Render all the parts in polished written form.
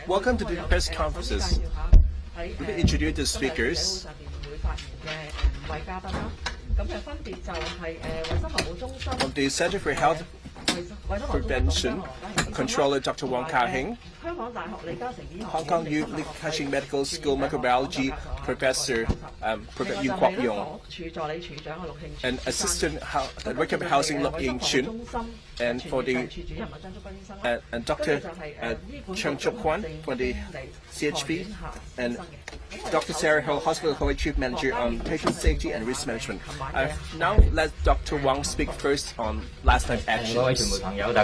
Welcome to the press conferences. We will introduce the speakers. From the Center for Health Prevention, Controller Dr. Wong Kah-heng, Hong Kong U Lee Ka-shing Medical School Microbiology Professor Yuen Kwok-yong, and Assistant Director of Housing Luk Ying-chun, and for the and Dr. Chung Chuk-kwan for the CHP, and Dr. Sarah Ho, Hospital Court Chief Manager on Patient Safety and Risk Management. Now let Dr. Wong speak first on last night's actions. Good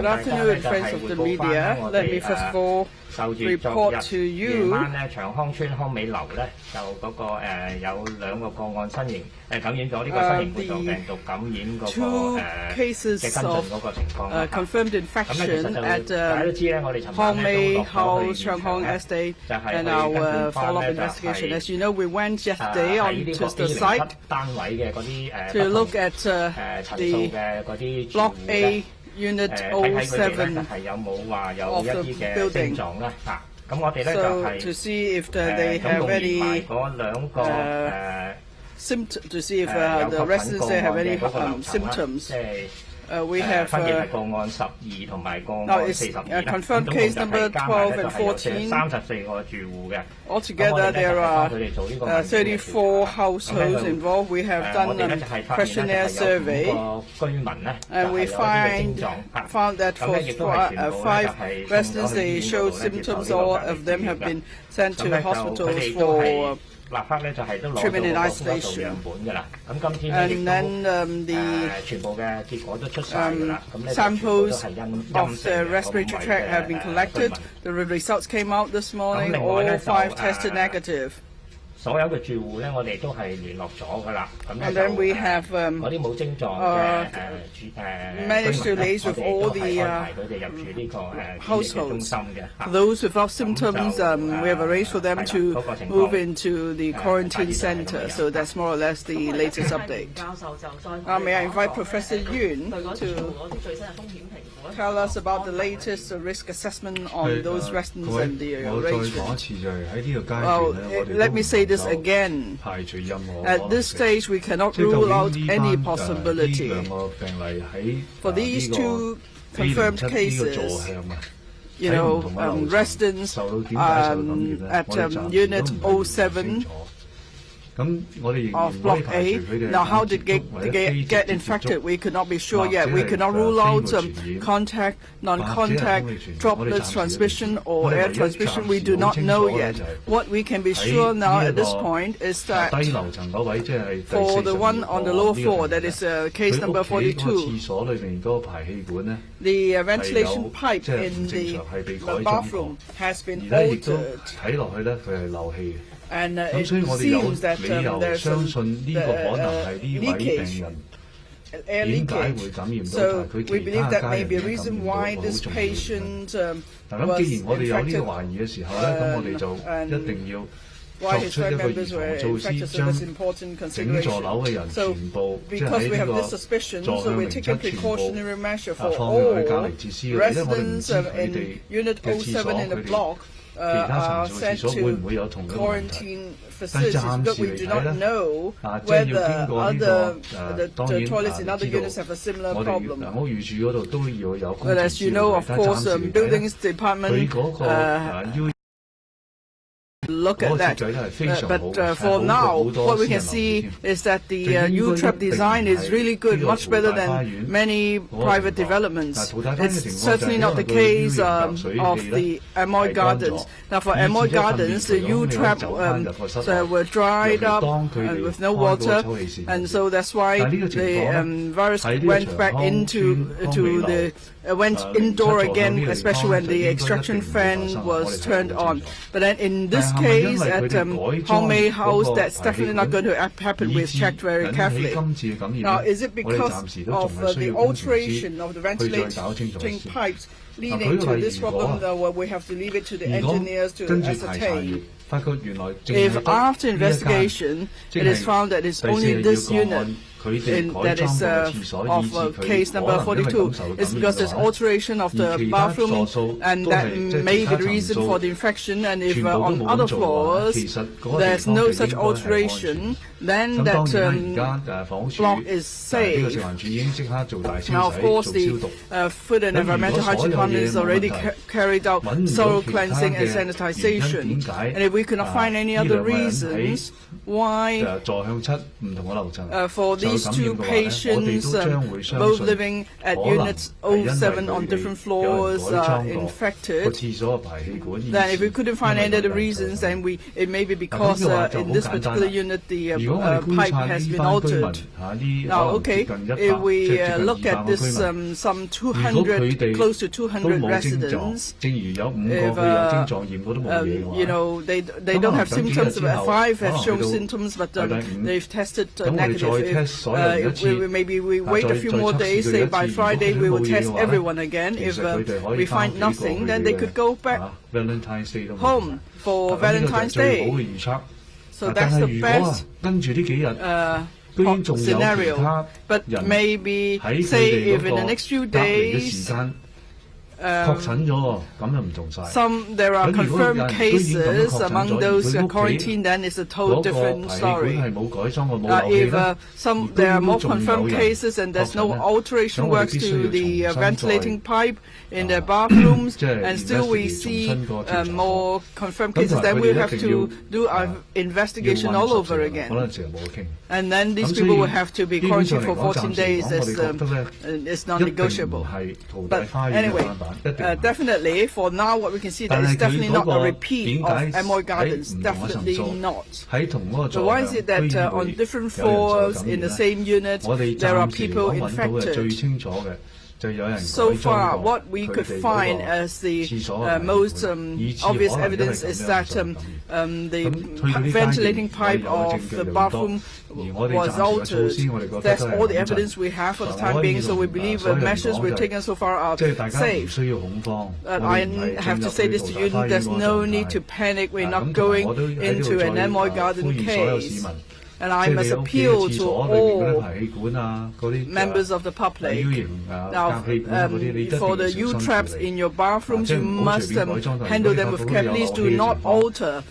afternoon, friends of the media. Let me first of all report to you two cases of confirmed infection at Hong Mei House, Cheung Hong Estate, and our follow-up investigation. As you know, we went yesterday onto the site to look at the Block A Unit 07 of the building. So to see if they have any symptoms, to see if the residents there have any symptoms. We have now it's confirmed case number 12 and 14. Altogether, there are 34 households involved. We have done a questionnaire survey, and we found that for 5 residents, they showed symptoms. All of them have been sent to hospitals for treatment in isolation. And then the samples of the respiratory tract have been collected. The results came out this morning. All 5 tested negative. And then we have managed to liaise with all the households. Those without symptoms, we have arranged for them to move into the quarantine center. So that's more or less the latest update. May I invite Professor Yuen to tell us about the latest risk assessment on those residents and the arrangement. Well, let me say this again. At this stage, we cannot rule out any possibility. For these 2 confirmed cases, residents at Unit 07 of Block A. Now, how did they get infected? We could not be sure yet. We cannot rule out contact, non-contact, droplets transmission, or air transmission. We do not know yet. What we can be sure now at this point is that for the one on the lower floor, that is case number 42, the ventilation pipe in the bathroom has been altered. And it seems that there's leakage, air leakage. So we believe that may be a reason why this patient was infected, and why his family members were infected. So that's important consideration. So because we have this suspicion, so we're taking precautionary measure for all residents in Unit 07 in the block. Are sent to quarantine facilities, but we do not know whether the toilets in other units have a similar problem. But as you know, of course, buildings department look at that. But for now, what we can see is that the U-trap design is really good, much better than many private developments. It's certainly not the case of the Amoy Gardens. Now, for Amoy Gardens, the U-trap were dried up with no water, and so that's why the virus went back went indoor again, especially when the extraction fan was turned on. But then in this case at Hong Mei House, that's definitely not going to happen. We've checked very carefully. Now, is it because of the alteration of the ventilating pipes leading to this problem, well, we have to leave it to the engineers to ascertain. If after investigation it is found that it's only this unit that is of case number 42, it's because there's alteration of the bathroom, and that may be the reason for the infection. And if on other floors there's no such alteration, then that block is safe. Now, of course, the Food and Environmental Hygiene Department has already carried out thorough cleansing and sanitization. And if we cannot find any other reasons why for these two patients, both living at units 07 on different floors, infected, then if we couldn't find any other reasons, then it may be because in this particular unit the pipe has been altered. Now, okay, if we look at this, some 200, close to 200 residents, if, you know, they don't have symptoms, 5 have shown symptoms, but they've tested negative. Maybe we wait a few more days, say by Friday we will test everyone again. If we find nothing, then they could go back home for Valentine's Day. So that's the best scenario. But maybe, say, if in the next few days there are confirmed cases among those quarantined, then it's a totally different story. If there are more confirmed cases and there's no alteration works to the ventilating pipe in their bathrooms, and still we see more confirmed cases, then we'll have to do our investigation all over again. And then these people will have to be quarantined for 14 days. It's non-negotiable. But anyway, definitely, for now, what we can see that is definitely not a repeat of Amoy Gardens. Definitely not. So why is it that on different floors in the same unit there are people infected? So far, what we could find as the most obvious evidence is that the ventilating pipe of the bathroom was altered. That's all the evidence we have for the time being, so we believe the measures we've taken so far are safe. I have to say this to you, there's no need to panic. We're not going into an Amoy Garden case. And I must appeal to all members of the public. Now, for the U-traps in your bathrooms, you must handle them with care. Please do not alter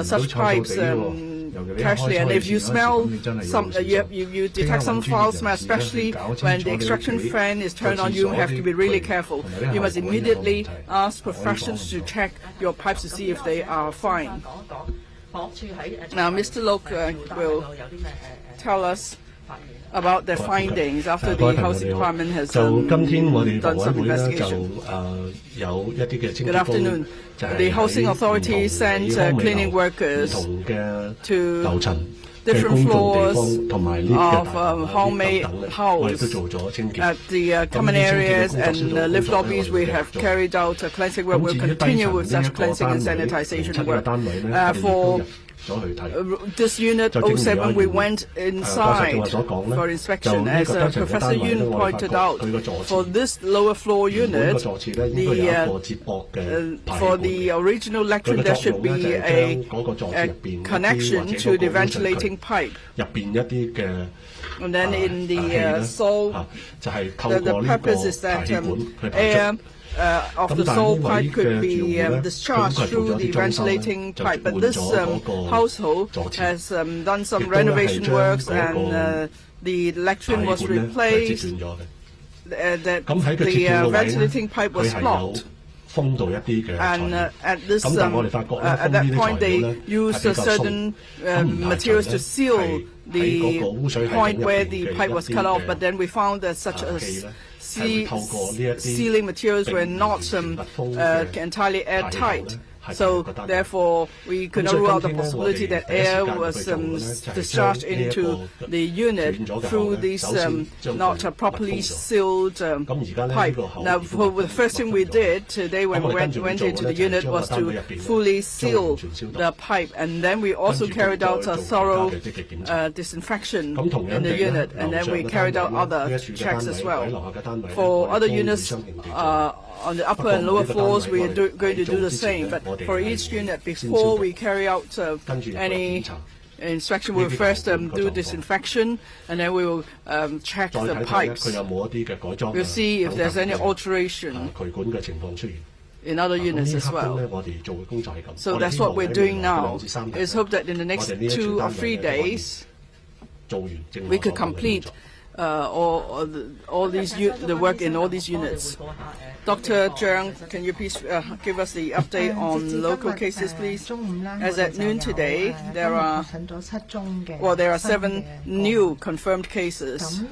such pipes casually. And if you smell you detect some foul smell, especially when the extraction fan is turned on, you have to be really careful. You must immediately ask professionals to check your pipes to see if they are fine. Now, Mr. Lok will tell us about their findings after the Housing Department has done some investigation. Good afternoon. The Housing Authority sent cleaning workers to different floors of Hong Mei House. At the common areas and lift lobbies, we have carried out cleansing work. We'll continue with such cleansing and sanitization work. For this unit 07, we went inside for inspection. As Professor Yun pointed out, for this lower floor unit, for the original lectern, there should be a connection to the ventilating pipe. And then in the sole, the purpose is that air of the sole pipe could be discharged through the ventilating pipe. But this household has done some renovation works, and the lectern was replaced. The ventilating pipe was blocked. And at that point, they used certain materials to seal the point where the pipe was cut off. But then we found that such sealing materials were not entirely airtight. So therefore, we could not rule out the possibility that air was discharged into the unit through this not properly sealed pipe. Now, the first thing we did today when we went into the unit was to fully seal the pipe, and then we also carried out a thorough disinfection in the unit, and then we carried out other checks as well. For other units on the upper and lower floors, we are going to do the same, but for each unit, before we carry out any inspection, we'll first do disinfection, and then we will check the pipes. We'll see if there's any alteration in other units as well. So that's what we're doing now. It's hoped that in the next 2 or 3 days, we could complete all the work in all these units. Dr. Zhang, can you please give us the update on local cases, please? As at noon today, there are 7 new confirmed cases.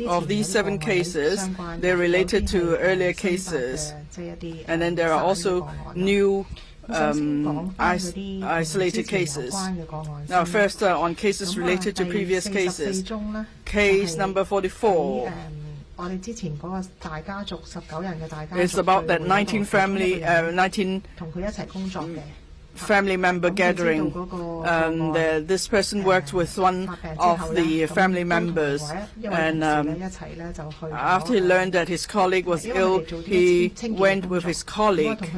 Of these 7 cases, they're related to earlier cases, and then there are also new isolated cases. Now, first on cases related to previous cases. Case number 44. It's about that 19 family member gathering. This person worked with one of the family members, and after he learned that his colleague was ill, he went with his colleague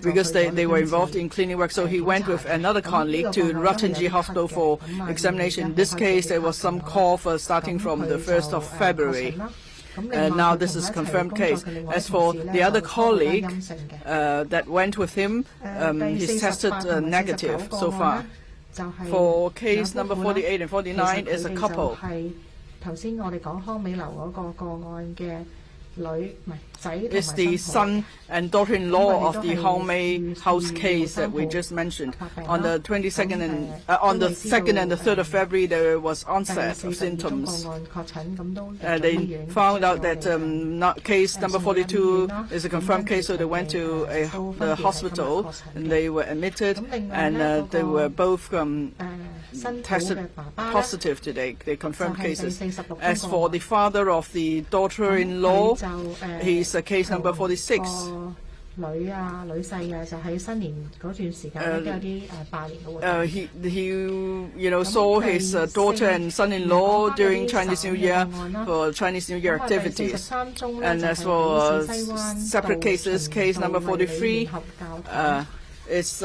because they were involved in cleaning work. So he went with another colleague to Ruttenji Hospital for examination. In this case, there was some cough starting from the 1st of February. Now this is a confirmed case. As for the other colleague that went with him, he's tested negative so far. For case number 48 and 49 is a couple. It's the son and daughter-in-law of the Hong Mei house case that we just mentioned. On the 22nd and on the 2nd and the 3rd of February, there was onset of symptoms. They found out that case number 42 is a confirmed case, so they went to the hospital and they were admitted, and they were both tested positive today. They confirmed cases. As for the father of the daughter-in-law, he's case number 46. He saw his daughter and son-in-law during Chinese New Year for Chinese New Year activities. And as for separate cases, case number 43 is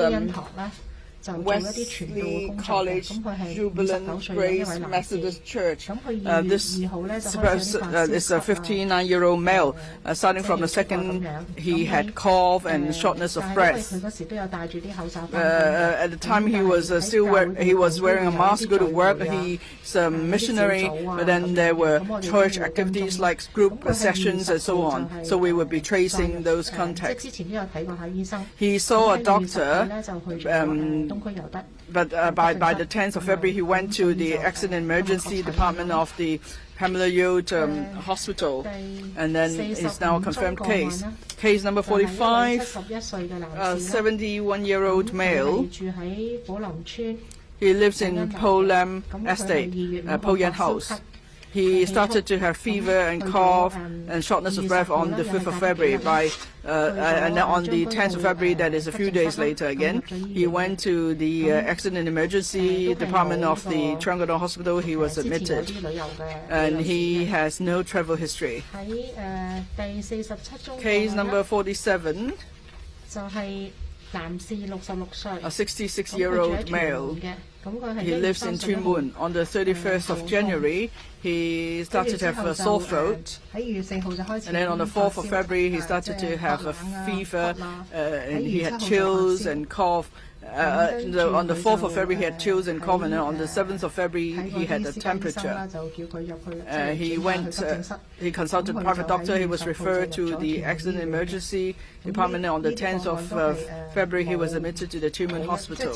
Wesley College Jubilant Grace Methodist Church. This is a 59-year-old male. Starting from the 2nd, he had cough and shortness of breath. At the time, he was wearing a mask to go to work. He's a missionary, but then there were church activities like group sessions and so on. So we would be tracing those contacts. He saw a doctor. But by the 10th of February, he went to the accident emergency department of the Pamela Yode Hospital, and then it's now a confirmed case. Case number 45, a 71-year-old male. He lives in Po Lam Estate, Po Yan House. He started to have fever and cough and shortness of breath on the 5th of February. And on the 10th of February, that is a few days later again, he went to the accident emergency department of the Cheongdong Hospital. He was admitted, and he has no travel history. Case number 47. A 66-year-old male. He lives in Tuen Mun. On the 31st of January, he started to have a sore throat. And then on the 4th of February, he started to have a fever, and he had chills and cough. On the 4th of February, he had chills and cough, and then on the 7th of February, he had a temperature. He consulted a private doctor. He was referred to the accident emergency department. On the 10th of February, he was admitted to the Tuen Mun Hospital.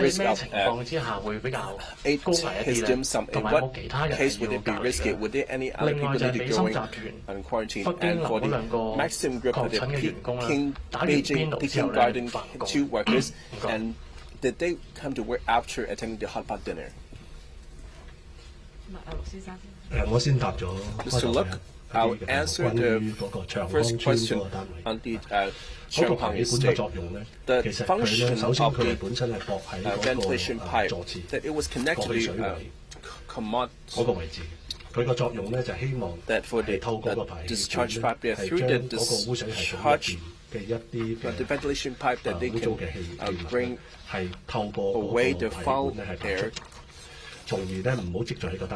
be risk of 情況之下會比較 8 高危一啲 his 咧？ dim sum? 同 In 埋有冇 what 其他人 case 係 would 要 it be 隔離 risky? 咧？ Would there any other 另外 people 就係 need 美 to 心 go 集 in 團 quarantine? 北京 And for 樓嗰兩個 the Maxim group of 確診嘅員工啦， the 打完邊 Beijing 爐之後 Peking 咧 Garden 罷工。 2 workers, 唔該。 and did they come to work after attending the hot pot dinner? 我先答咗 Mr. Look, I'll answer the first question on the Changhang estate. The function of the ventilation pipe, that it was connected to the commode, that for the discharge pipe, through the discharge, the ventilation pipe, that they can bring away the foul air,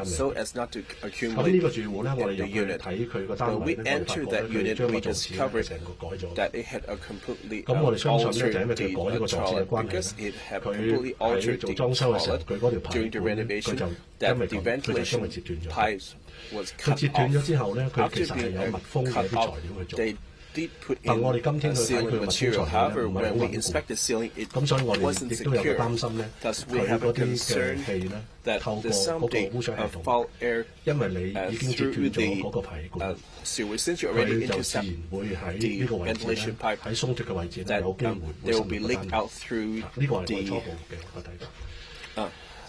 so as not to accumulate in the unit. When we entered that unit, we discovered that it had a completely altered the toilet, because it had completely altered the toilet during the renovation, that the ventilation pipes was cut off. After being cut off, they did put in sealing material. However, when we inspected sealing, it wasn't secure. Thus, we have a concern that the someday of foul air through the sewer, since you already intercept the ventilation pipe, that they will be leaked out through the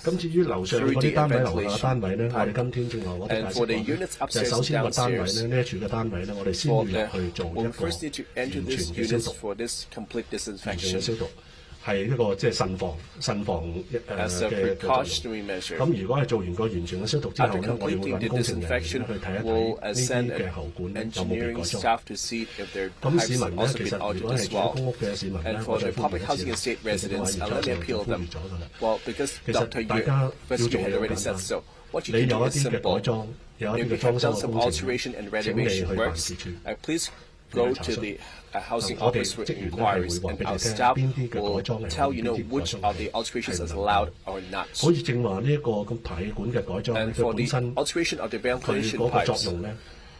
through the ventilation pipe. And for the units upstairs and downstairs, we first need to enter this unit for this complete disinfection. As a precautionary measure. After completing the disinfection, we'll send an engineering staff to see if their pipes have also been altered as well. And for the public housing estate residents, let me appeal them. Well, because Dr. Yu had already said so. What you can do is simple. If you have done some alteration and renovation works, please go to the housing office for inquiries, and our staff will tell which of the alterations is allowed or not. And for the alteration of the ventilation pipes,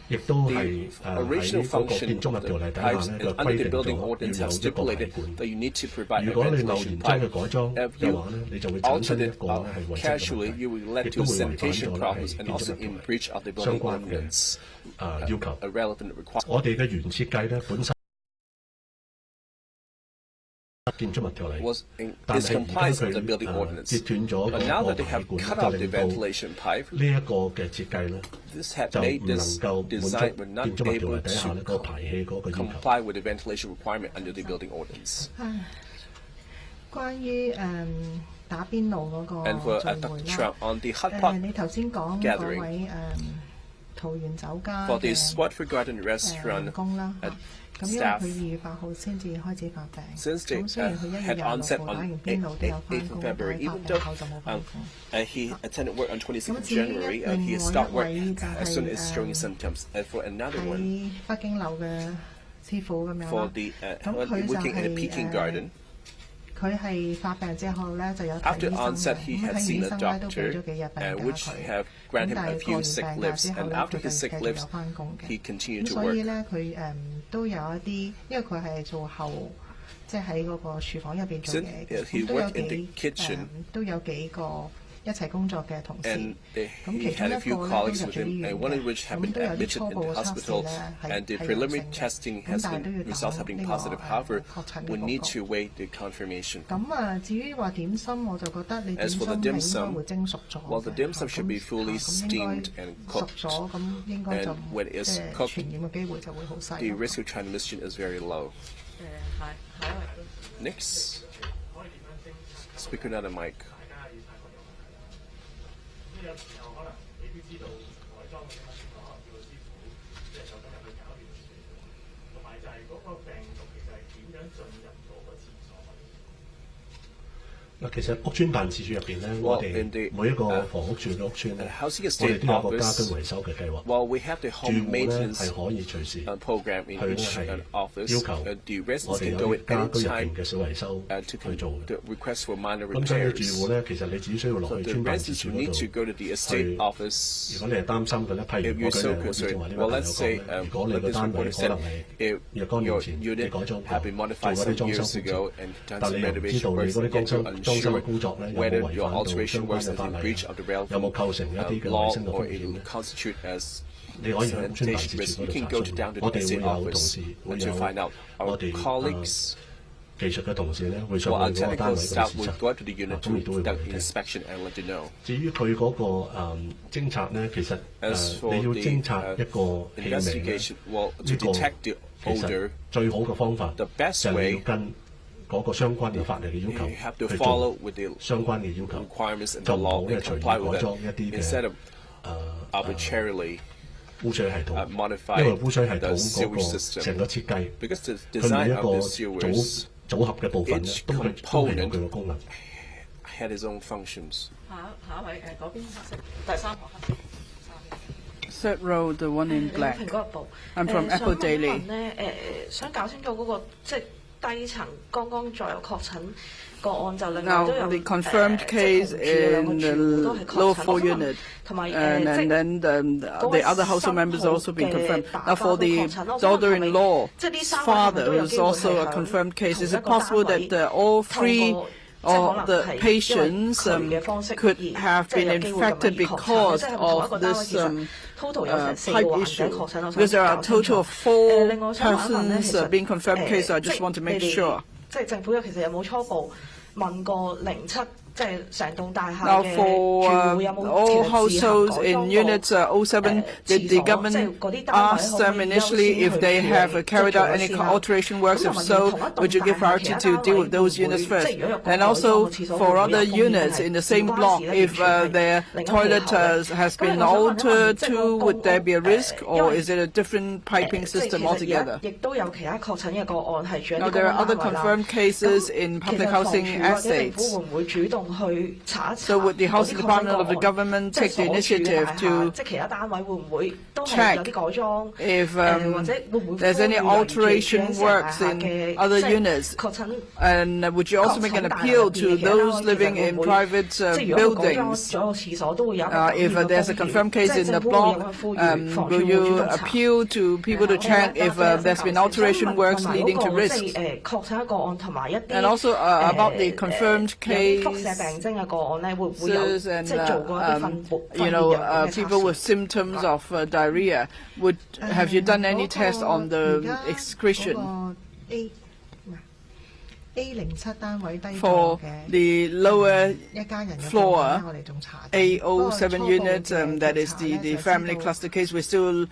the original function of the pipes under the building ordinance have stipulated that you need to provide a ventilation pipe. If you alter it casually, you will lead to sanitation problems and also in breach of the building ordinance a relevant requirement. Was in compliance with the building ordinance. But now that they have cut off the ventilation pipe, this had made this design were not able to comply with the ventilation requirement under the building ordinance. And for Dr. Trump, on the hot pot gathering, for the Swatford Garden restaurant staff, since they had onset on 8th of February, even though he attended work on 26th of January, he stopped work as soon as showing symptoms. And for another one, for the working in the Peking Garden, after onset, he had seen a doctor, which have granted him a few sick leaves, and after his sick leaves, he continued to work. Since he worked in the kitchen, and he had a few colleagues with him, and one of which have been admitted in the hospital, and the preliminary testing results have been positive. However, we need to wait the confirmation. As for the dim sum, well, the dim sum should be fully steamed and cooked, and when it is cooked, the risk of transmission is very low. Next, speaker not a mic. Well, in the housing estate office, well, we have the home maintenance program in each office. The residents can go at any time to request for minor repairs. So the residents who need to go to the estate office, if you're so concerned, well, let's say, like this reporter said, if your unit have been modified some years ago and done some renovation works, and yet you're unsure whether your alteration works is in breach of the relevant law or it will constitute as sanitation risk, you can go down to the estate office to find out. Our colleagues 技術嘅同事咧會上 Well, our 去嗰個單 technical 位嗰 staff 度視 will 察， go to the unit 咁亦都 to 會 conduct 話你聽。 inspection and let you know. 至於佢嗰個偵察咧，其實 As for 你要 the 偵察一個氣味咧， investigation, well, to 呢個 detect the 其實 odor, 最好嘅方法 the 就 best 係 way 要跟嗰個相關嘅法例嘅要 you have to 求去 follow 做 with the 相關嘅要求， requirements and 就 the 唔好 law 咧 and 隨意 comply with 改 it 裝一啲 instead 嘅 of arbitrarily 污水系統， modify 因為污水系 the 統嗰 sewage 個 system. 成個設計， Because the 佢每 design 一 of 個 the sewers 組合嘅部分咧， each 都係有佢嘅功能。 had its own functions. 下一位嗰邊黑色，第三行黑色。Third row, the one in black. 蘋果日報。 I'm from Apple Daily. 想搞清楚嗰個即係低層剛剛再有確診個案，就另外都有 Now, the confirmed case in the lower floor unit, 同埋 and then the other household members also been confirmed. Now, for the daughter-in-law's father, who is also a confirmed case, is it possible that all three of the patients could have been infected because of this pipe issue? Because there are a total of 4 persons being confirmed case, so I just want to make sure. 即係政府其實有冇初步問過07即係成棟大廈 Now 嘅 for 住戶有冇 all 其實自行 households 改裝 in 過 units 07, did the government ask them initially if they have carried out any alteration works? If so, would you give priority to deal with those units first? And also for other units in the same block, if their toilet has been altered too, would there be a risk, or is it a different piping system altogether? 亦都有其他確診嘅個案係住喺 Now 呢個 there are other 單位啦。 confirmed cases in public housing 其實房署或者政府 estates. 會唔會主動去查一查 So would the 嗰啲 housing 確診 department of the 個案 government 即係 take the 所住嘅 initiative 大廈 to 即係其他單位會唔會都係 check 有啲改裝 if 或者會唔會 there's any 呼籲人住 alteration 喺 works 大廈 in 嘅 other 即係 units? 確診 And would you also make an appeal to those living in private 即係如果佢改裝 buildings? 咗個廁所都會有 If there's a confirmed case in the block, will you appeal to people to check if there's been alteration works leading to risks? 確診個案同埋一啲 And also about the confirmed 有啲輻射 cases 病徵嘅個案咧，會唔會有 and 即係做過一啲糞便 people with symptoms of diarrhea, have you done any tests on the excretion? A07 單位低 For 座嘅 the lower 一家人嘅 floor, 個案呢，我哋仲查緊。 A07 unit, that is 不過初步嘅 the 調查 family 呢， cluster case. We're still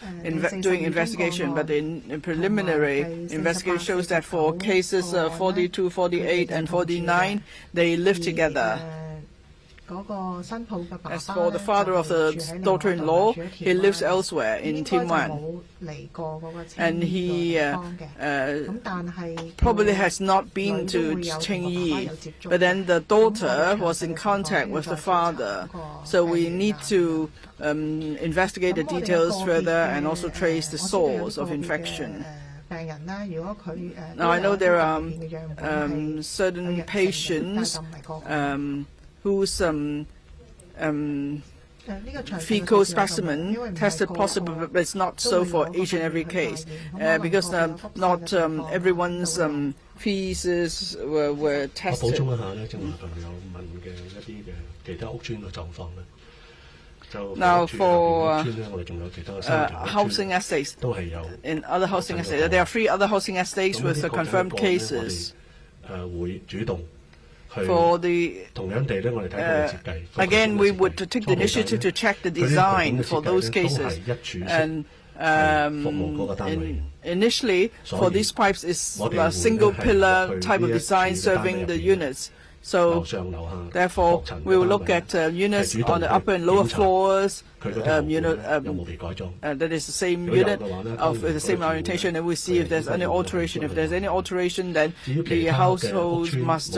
doing investigation, but the preliminary investigation shows that for cases 42, 48, and 49, they live together. 嗰個新抱嘅爸爸 As for the father of the daughter-in-law, he lives elsewhere in Tim Wan, 應該就冇嚟過嗰個 and he 地方嘅。咁但係 probably has not been to Qingyi, but then the daughter was in contact with the father. So we need to investigate the details further and also trace the source of infection. 病人啦，如果佢 Now I know there are 嘅樣本係 certain patients whose fecal specimen tested possible, but it's not so for each and every case, because not everyone's feces were 我補 tested. 充一下咧，正話朋友問嘅一啲嘅其他屋邨嘅狀況咧，就 Now 住 for 屋邨咧，我哋仲有其他嘅三條屋 housing 邨 estates, 都係有 in other housing estates, there are 3 other housing estates 咁 with 呢啲 confirmed 確診個案咧 cases. 我哋會主動去 For the 同樣地咧，我哋睇佢嘅設計。 again, we would take the initiative to check the design for those cases. And initially, for these pipes, is a single pillar type of design serving the units. So therefore, we will look at units on the upper and lower floors, that is the same unit of the same orientation, and we see if there's any alteration. If there's any alteration, then the households must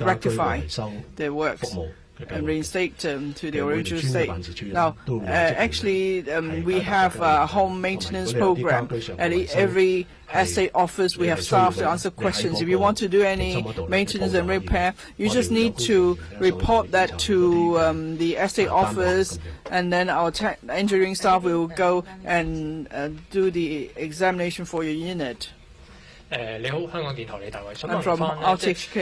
rectify their works and reinstate to the original state. Now, actually, we have a home maintenance program. At every estate office, we have staff to answer questions. If you want to do any maintenance and repair, you just need to report that to the estate office, and then our engineering staff will go and do the examination for your unit. 你好，香港電台李大衛，想 I'm 問 from 翻咧，即 RTHK.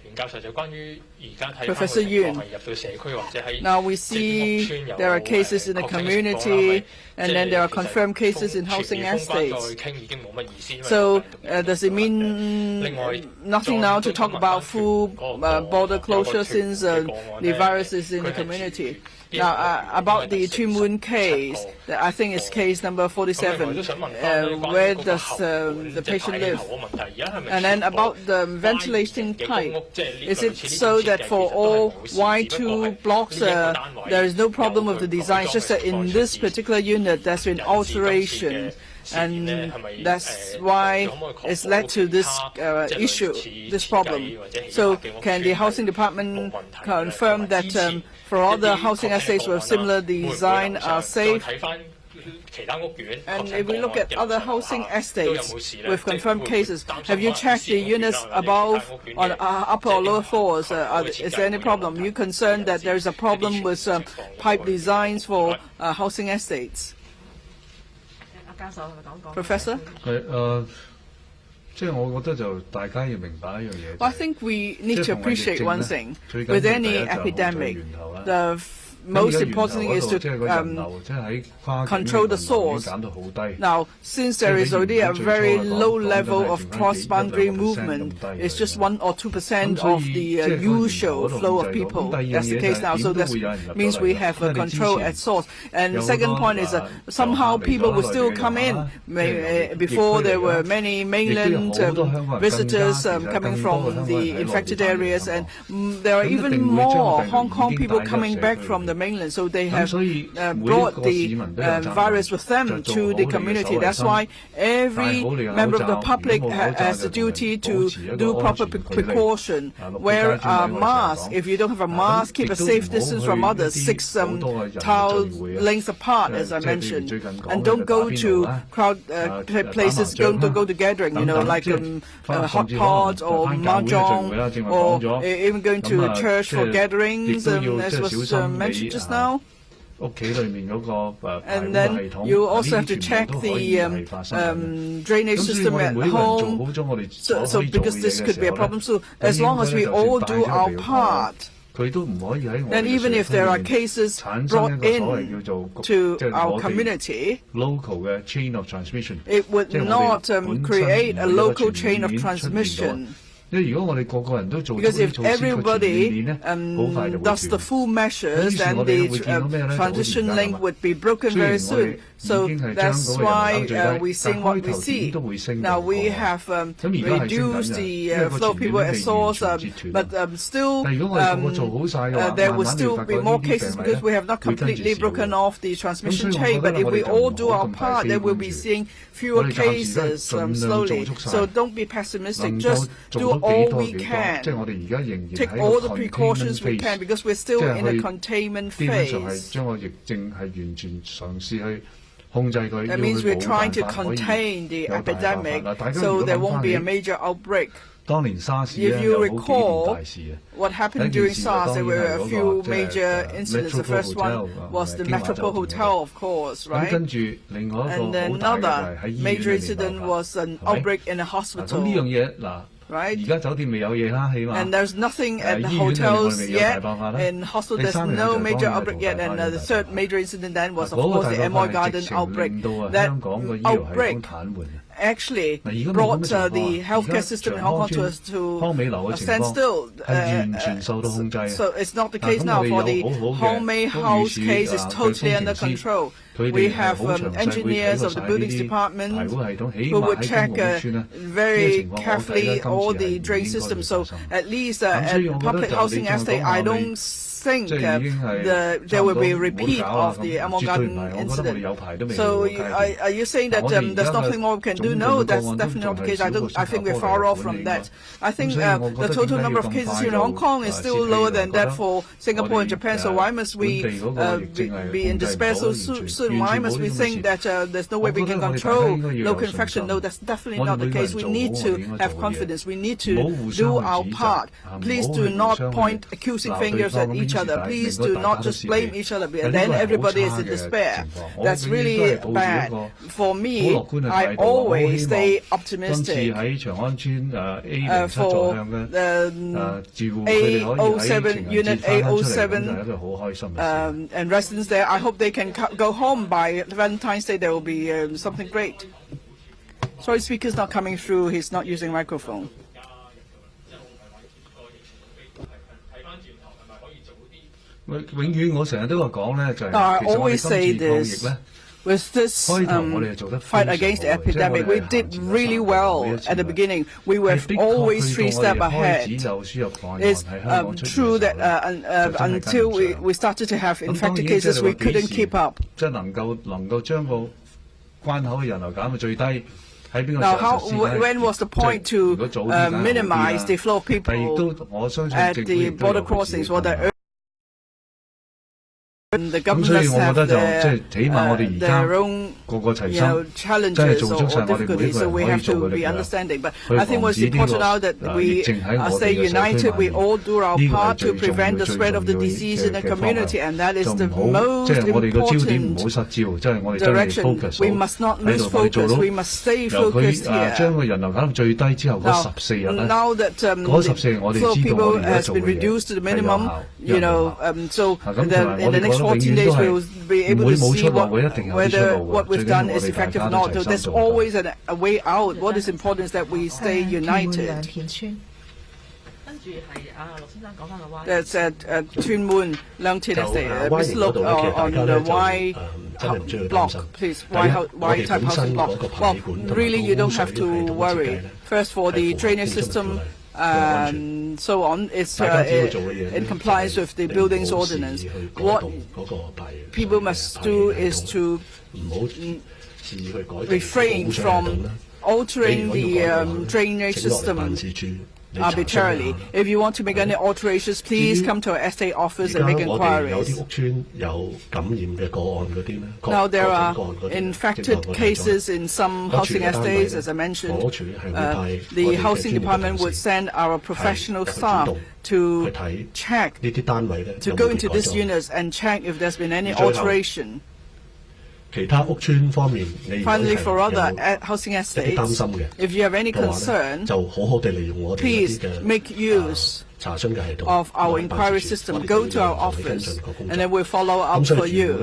袁教授就關於而家睇翻 Professor 個情況 Yuen. 係入到社區或者喺 Now we 即係 see 屋邨有 there are cases in the 確診嘅情況啦，係 community, 咪 and then there are confirmed cases in housing 全面封關 estates. 再傾已經冇乜意思，因為 So 個病毒 does it mean 另外 nothing now to talk about full 嗰個 border closure 有個 since 嘅個案 the 咧 virus is in the 佢係 community? 住 Now, about the Tuen Mun case, I think it's case number 47. Where does the patient live? And then about the ventilation type, is it so that for all Y2 blocks there is no problem with the design, it's just that in this particular unit there's been alteration, and that's why it's led to this issue, this problem. So can the housing department confirm that for all the housing estates with similar design are safe? And if we look at other housing estates with confirmed cases, have you checked the units above on upper or lower floors? Is there any problem? Are you concerned that there is a problem with pipe designs for housing estates? Professor? 即係我覺得就大家要明白一樣嘢。Well, I think we need to appreciate one thing. With any epidemic, the most important thing is to control the source. Now, since there is already a very low level of cross-boundary movement, it's just 1 or 2% of the usual flow of people. That's the case now. So that means we have a control at source. And the second point is somehow people will still come in. Before there were many mainland visitors coming from the infected areas, and there are even more Hong Kong people coming back from the mainland, so they have brought the virus with them to the community. That's why every member of the public has a duty to do proper precaution. Wear a mask. If you don't have a mask, keep a safe distance from others. 6 towel lengths apart, as I mentioned, and don't go to crowd places. Don't go to gathering. Like hot pot or mahjong, or even going to a church for gatherings, as was mentioned just now. And then you also have to check the drainage system at home. So because this could be a problem. So as long as we all do our part, and even if there are cases brought in to our community, it would not create a local chain of transmission. Because if everybody does the full measures, then the transition link would be broken very soon. So that's why we're seeing what we see. Now we have reduced the flow of people at source, but still there will still be more cases because we have not completely broken off the transmission chain. But if we all do our part, then we'll be seeing fewer cases slowly. So don't be pessimistic. Just do all we can. Take all the precautions we can because we're still in a containment phase. That means we're trying to contain the epidemic so there won't be a major outbreak. If you recall what happened during SARS, there were a few major incidents. The first one was the Metropole Hotel, of course, right? And then another major incident was an outbreak in a hospital. Right? And there's nothing at the hotels yet. In hospitals, there's no major outbreak yet. And the third major incident then was, of course, the Amoy Garden outbreak. That outbreak actually brought the healthcare system in Hong Kong to a standstill. So it's not the case now. For the Hong Mei House case, it's totally under control. We have engineers of the buildings department who would check very carefully all the drain systems. So at least at public housing estate, I don't think there will be a repeat of the Amoy Garden incident. So are you saying that there's nothing more we can do? No, that's definitely not the case. I think we're far off from that. I think the total number of cases here in Hong Kong is still lower than that for Singapore and Japan. So why must we be in despair so soon? Why must we think that there's no way we can control local infection? No, that's definitely not the case. We need to have confidence. We need to do our part. Please do not point accusing fingers at each each other. Please do not just blame each other, and then everybody is in despair. That's really bad. For me, I always stay optimistic. For A07 Unit A07 and residents there, I hope they can go home by Valentine's Day. There will be something great. Sorry, speaker's not coming through. He's not using microphone. I always say this. With this fight against the epidemic, we did really well at the beginning. We were always 3 steps ahead. It's true that until we started to have infected cases, we couldn't keep up. Now, when was the point to minimize the flow of people at the border crossings? Well, the governments have their own challenges or difficulties, so we have to be understanding. But I think what's important now that we stay united, we all do our part to prevent the spread of the disease in the community, and that is the most important direction. We must not lose focus. We must stay focused here. Now that the flow of people has been reduced to the minimum, so in the next 14 days we will be able to see whether what we've done is effective or not. So there's always a way out. What is important is that we stay united. That's at Twin Moon Leung Tin Estate. Please look on the Y block, please. Y type housing block. Well, really, you don't have to worry. First, for the drainage system and so on, it's in compliance with the buildings ordinance. What people must do is to refrain from altering the drainage system arbitrarily. If you want to make any alterations, please come to our estate office and make inquiries. Now, there are infected cases in some housing estates, as I mentioned. The housing department would send our professional staff to check, to go into these units and check if there's been any alteration. Finally, for other housing estates, if you have any concern, please make use of our inquiry system. Go to our office, and then we'll follow up for you.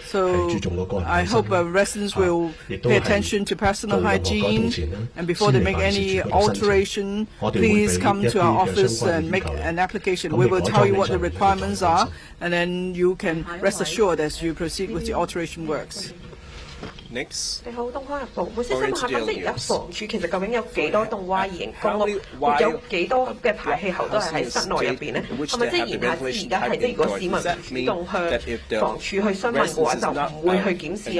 So I hope residents will pay attention to personal hygiene, and before they make any alteration, please come to our office and make an application. We will tell you what the requirements are, and then you can rest assured as you proceed with the alteration works. Next. 你好，東方日報。本身想問下，即係而家房署其實究竟有幾多棟 Y 型公屋，會有幾多嘅排氣喉都係喺室內入邊呢？係咪即係言下之而家係即係如果市民唔主動向房署去詢問嘅話，就唔會去檢視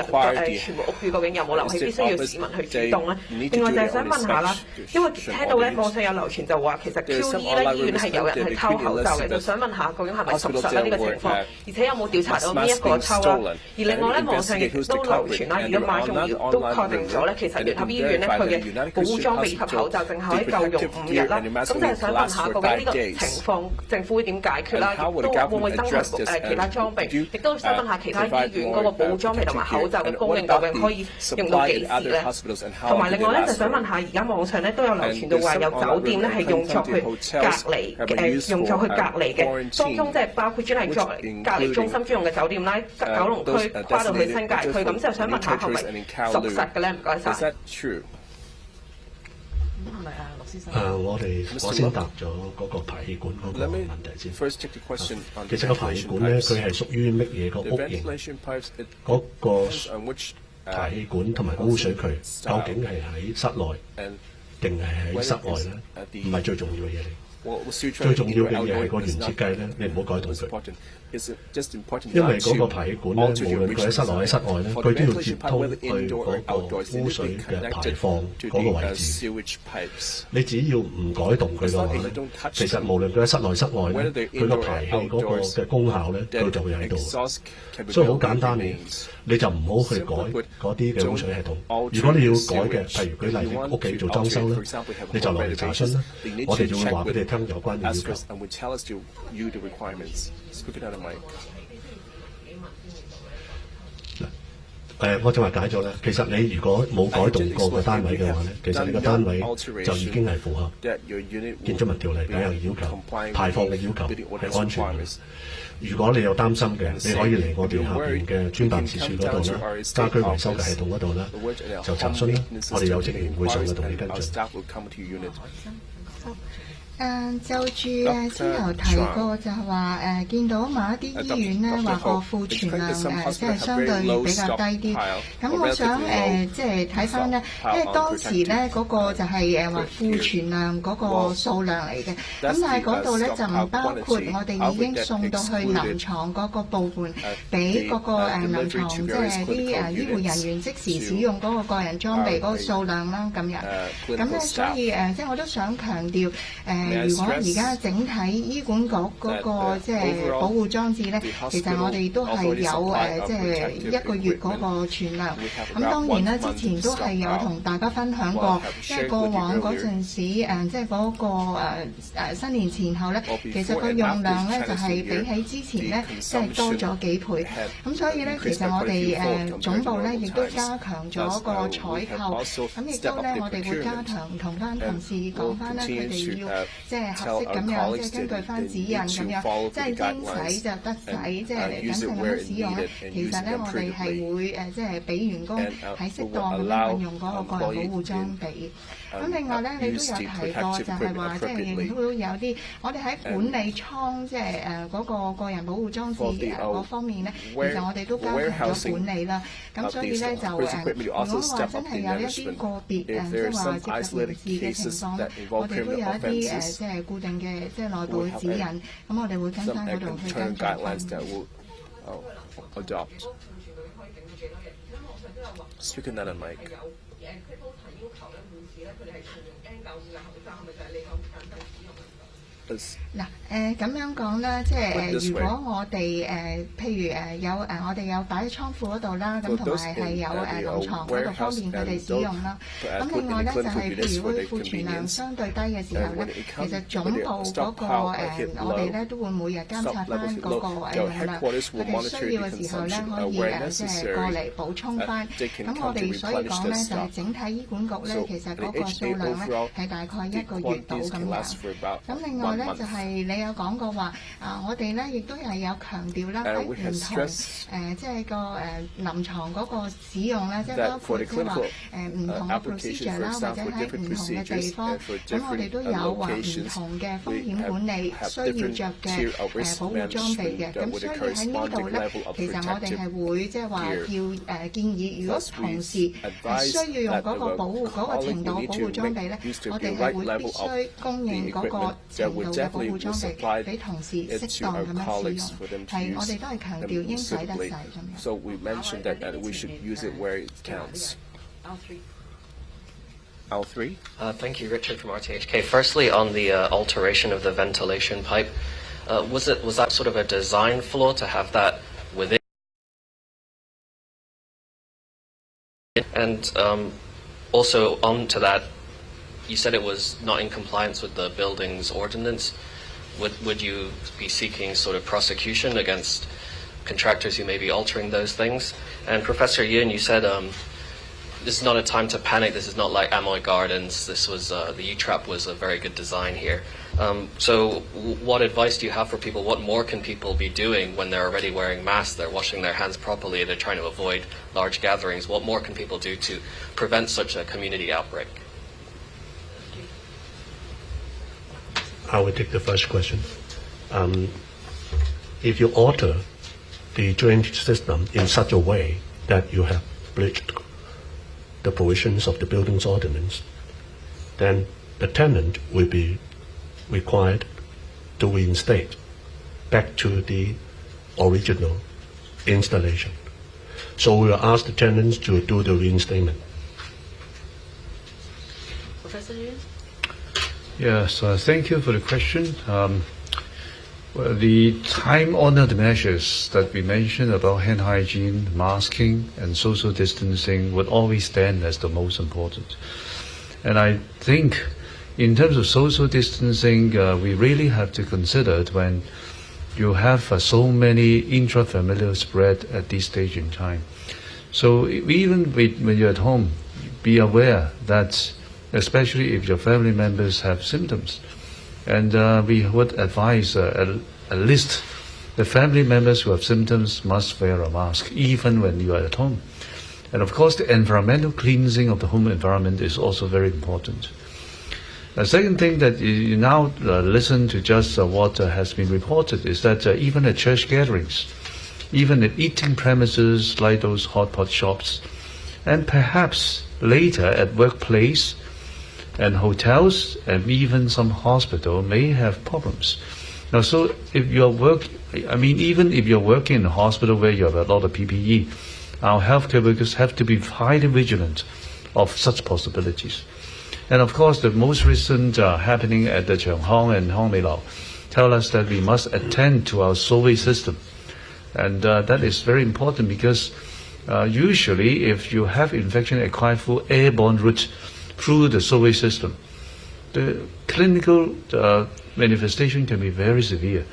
全部屋宇究竟有冇漏氣，必須要市民去主動呢？另外就係想問下啦，因為聽到咧網上有流傳就話其實 QE 咧醫院係有人去偷口罩嘅，就想問下究竟係咪屬實咧呢個情況，而且有冇調查到邊一個偷啦？而另外咧網上亦都流傳啦，如果馬仲堯都確定咗咧，其實聯合醫院咧佢嘅保護裝備以及口罩淨係可以夠用5日啦。咁就係想問下，究竟呢個情況政府會點解決啦？亦都會唔會增強其他裝備？亦都想問下其他醫院嗰個保護裝備同埋口罩嘅供應究竟可以用到幾時咧？同埋另外咧就想問下，而家網上咧都有流傳到話有酒店咧係用作去隔離用作去隔離嘅，當中即係包括專係作隔離中心專用嘅酒店啦，九龍區跨到去新界區，咁就想問下係咪屬實嘅咧？唔該晒。係咪啊，陸先生？我先答咗嗰個排氣管嗰個問題先。其實個排氣管咧，佢係屬於乜嘢個屋型？嗰個排氣管同埋個污水渠究竟係喺室內定係喺室外咧？唔係最重要嘅嘢嚟。最重要嘅嘢係個原設計咧，你唔好改動佢。因為嗰個排氣管咧，無論佢喺室內喺室外咧，佢都要接通去嗰個污水嘅排放嗰個位置。你只要唔改動佢嘅話咧，其實無論佢喺室內室外咧，佢個排氣嗰個嘅功效咧，佢就會喺度。所以好簡單嘅，你就唔好去改嗰啲嘅污水系統。如果你要改嘅，譬如舉例你屋企做裝修咧，你就落嚟查詢啦，我哋就會話俾你聽有關嘅要求。我就話解咗啦。其實你如果冇改動過個單位嘅話咧，其實你個單位就已經係符合建築物條例第一要求，排放嘅要求係安全嘅。如果你有擔心嘅，你可以嚟我哋下邊嘅專辦事處嗰度啦，家居維修嘅系統嗰度啦，就查詢啦。我哋有職員會上去同你跟進。就住先頭提過就係話見到某一啲醫院咧話個庫存量即係相對比較低啲。咁我想即係睇翻咧，因為當時咧嗰個就係話庫存量嗰個數量嚟嘅。咁但係嗰度咧就唔包括我哋已經送到去臨床嗰個部分，俾嗰個臨床即係啲醫護人員即時使用嗰個個人裝備嗰個數量啦咁樣。咁咧所以即係我都想強調如果而家整體醫管局嗰個即係保護裝置咧，其實我哋都係有即係一個月嗰個存量。咁當然啦，之前都係有同大家分享過，因為過往嗰陣時即係嗰個新年前後咧，其實個用量咧就係比起之前咧即係多咗幾倍。咁所以咧，其實我哋總部咧亦都加強咗個採購，咁亦都咧我哋會加強同翻同事講翻咧，佢哋要即係合適咁樣，即係根據翻指引咁樣，即係應使就得使，即係等佢咁樣使用咧。其實咧，我哋係會即係俾員工喺適當咁樣運用嗰個個人保護裝備。咁另外咧，你都有提過，就係話即係亦都有啲，我哋喺管理倉即係嗰個個人保護裝置嗰方面咧，其實我哋都加強咗管理啦。咁所以咧就如果話真係有一啲個別即係話接觸人士嘅情況咧，我哋都有一啲即係固定嘅即係內部嘅指引，咁我哋會跟翻嗰度去跟進翻。Speaking that on mic. 嗱咁樣講啦，即係如果我哋譬如有我哋有擺喺倉庫嗰度啦，咁同埋係有臨床嗰度方便佢哋使用啦。咁另外咧就係譬如佢庫存量相對低嘅時候咧，其實總部嗰個我哋咧都會每日監察翻嗰個用量，佢哋需要嘅時候咧可以即係過嚟補充翻。咁我哋所以講咧就係整體醫管局咧，其實嗰個數量咧係大概一個月到咁樣。咁另外咧就係你有講過話我哋咧亦都係有強調啦，喺唔同即係個臨床嗰個使用咧，即係包括即係話唔同嘅 procedure 啦，或者喺唔同嘅地方，咁我哋都有話唔同嘅風險管理需要着嘅保護裝備嘅。咁所以喺呢度咧，其實我哋係會即係話要建議，如果同事係需要用嗰個保護嗰個程度嘅保護裝備咧，我哋係會必須供應嗰個程度嘅保護裝備俾同事適當咁樣使用，係我哋都係強調應使得使咁樣。So we mentioned that we should use it where it counts. L3. Thank you, Richard from RTHK. Firstly, on the alteration of the ventilation pipe, was that sort of a design flaw to have that within? And also on to that, you said it was not in compliance with the building's ordinance. Would you be seeking sort of prosecution against contractors who may be altering those things? And Professor Yun, you said this is not a time to panic. This is not like Amoy Gardens. This was the U-trap was a very good design here. So what advice do you have for people? What more can people be doing when they're already wearing masks, they're washing their hands properly, they're trying to avoid large gatherings? What more can people do to prevent such a community outbreak? I will take the first question. If you alter the drainage system in such a way that you have breached the provisions of the building's ordinance, then the tenant will be required to reinstate back to the original installation. So we will ask the tenants to do the reinstatement. Professor Yuan? Yes, thank you for the question. Well, the time-honored measures that we mentioned about hand hygiene, masking, and social distancing would always stand as the most important. And I think in terms of social distancing, we really have to consider it when you have so many intrafamilial spread at this stage in time. So even when you're at home, be aware that especially if your family members have symptoms, and we would advise at least the family members who have symptoms must wear a mask even when you are at home. And of course, the environmental cleansing of the home environment is also very important. The second thing that you now listen to just what has been reported is that even at church gatherings, even at eating premises like those hot pot shops, and perhaps later at workplace and hotels and even some hospital may have problems. Now, so if you're even if you're working in a hospital where you have a lot of PPE, our healthcare workers have to be highly vigilant of such possibilities. And of course, the most recent happening at the Changhong and Hongmei tell us that we must attend to our survey system. And that is very important because usually if you have infection acquired through airborne route through the survey system, the clinical manifestation can be very severe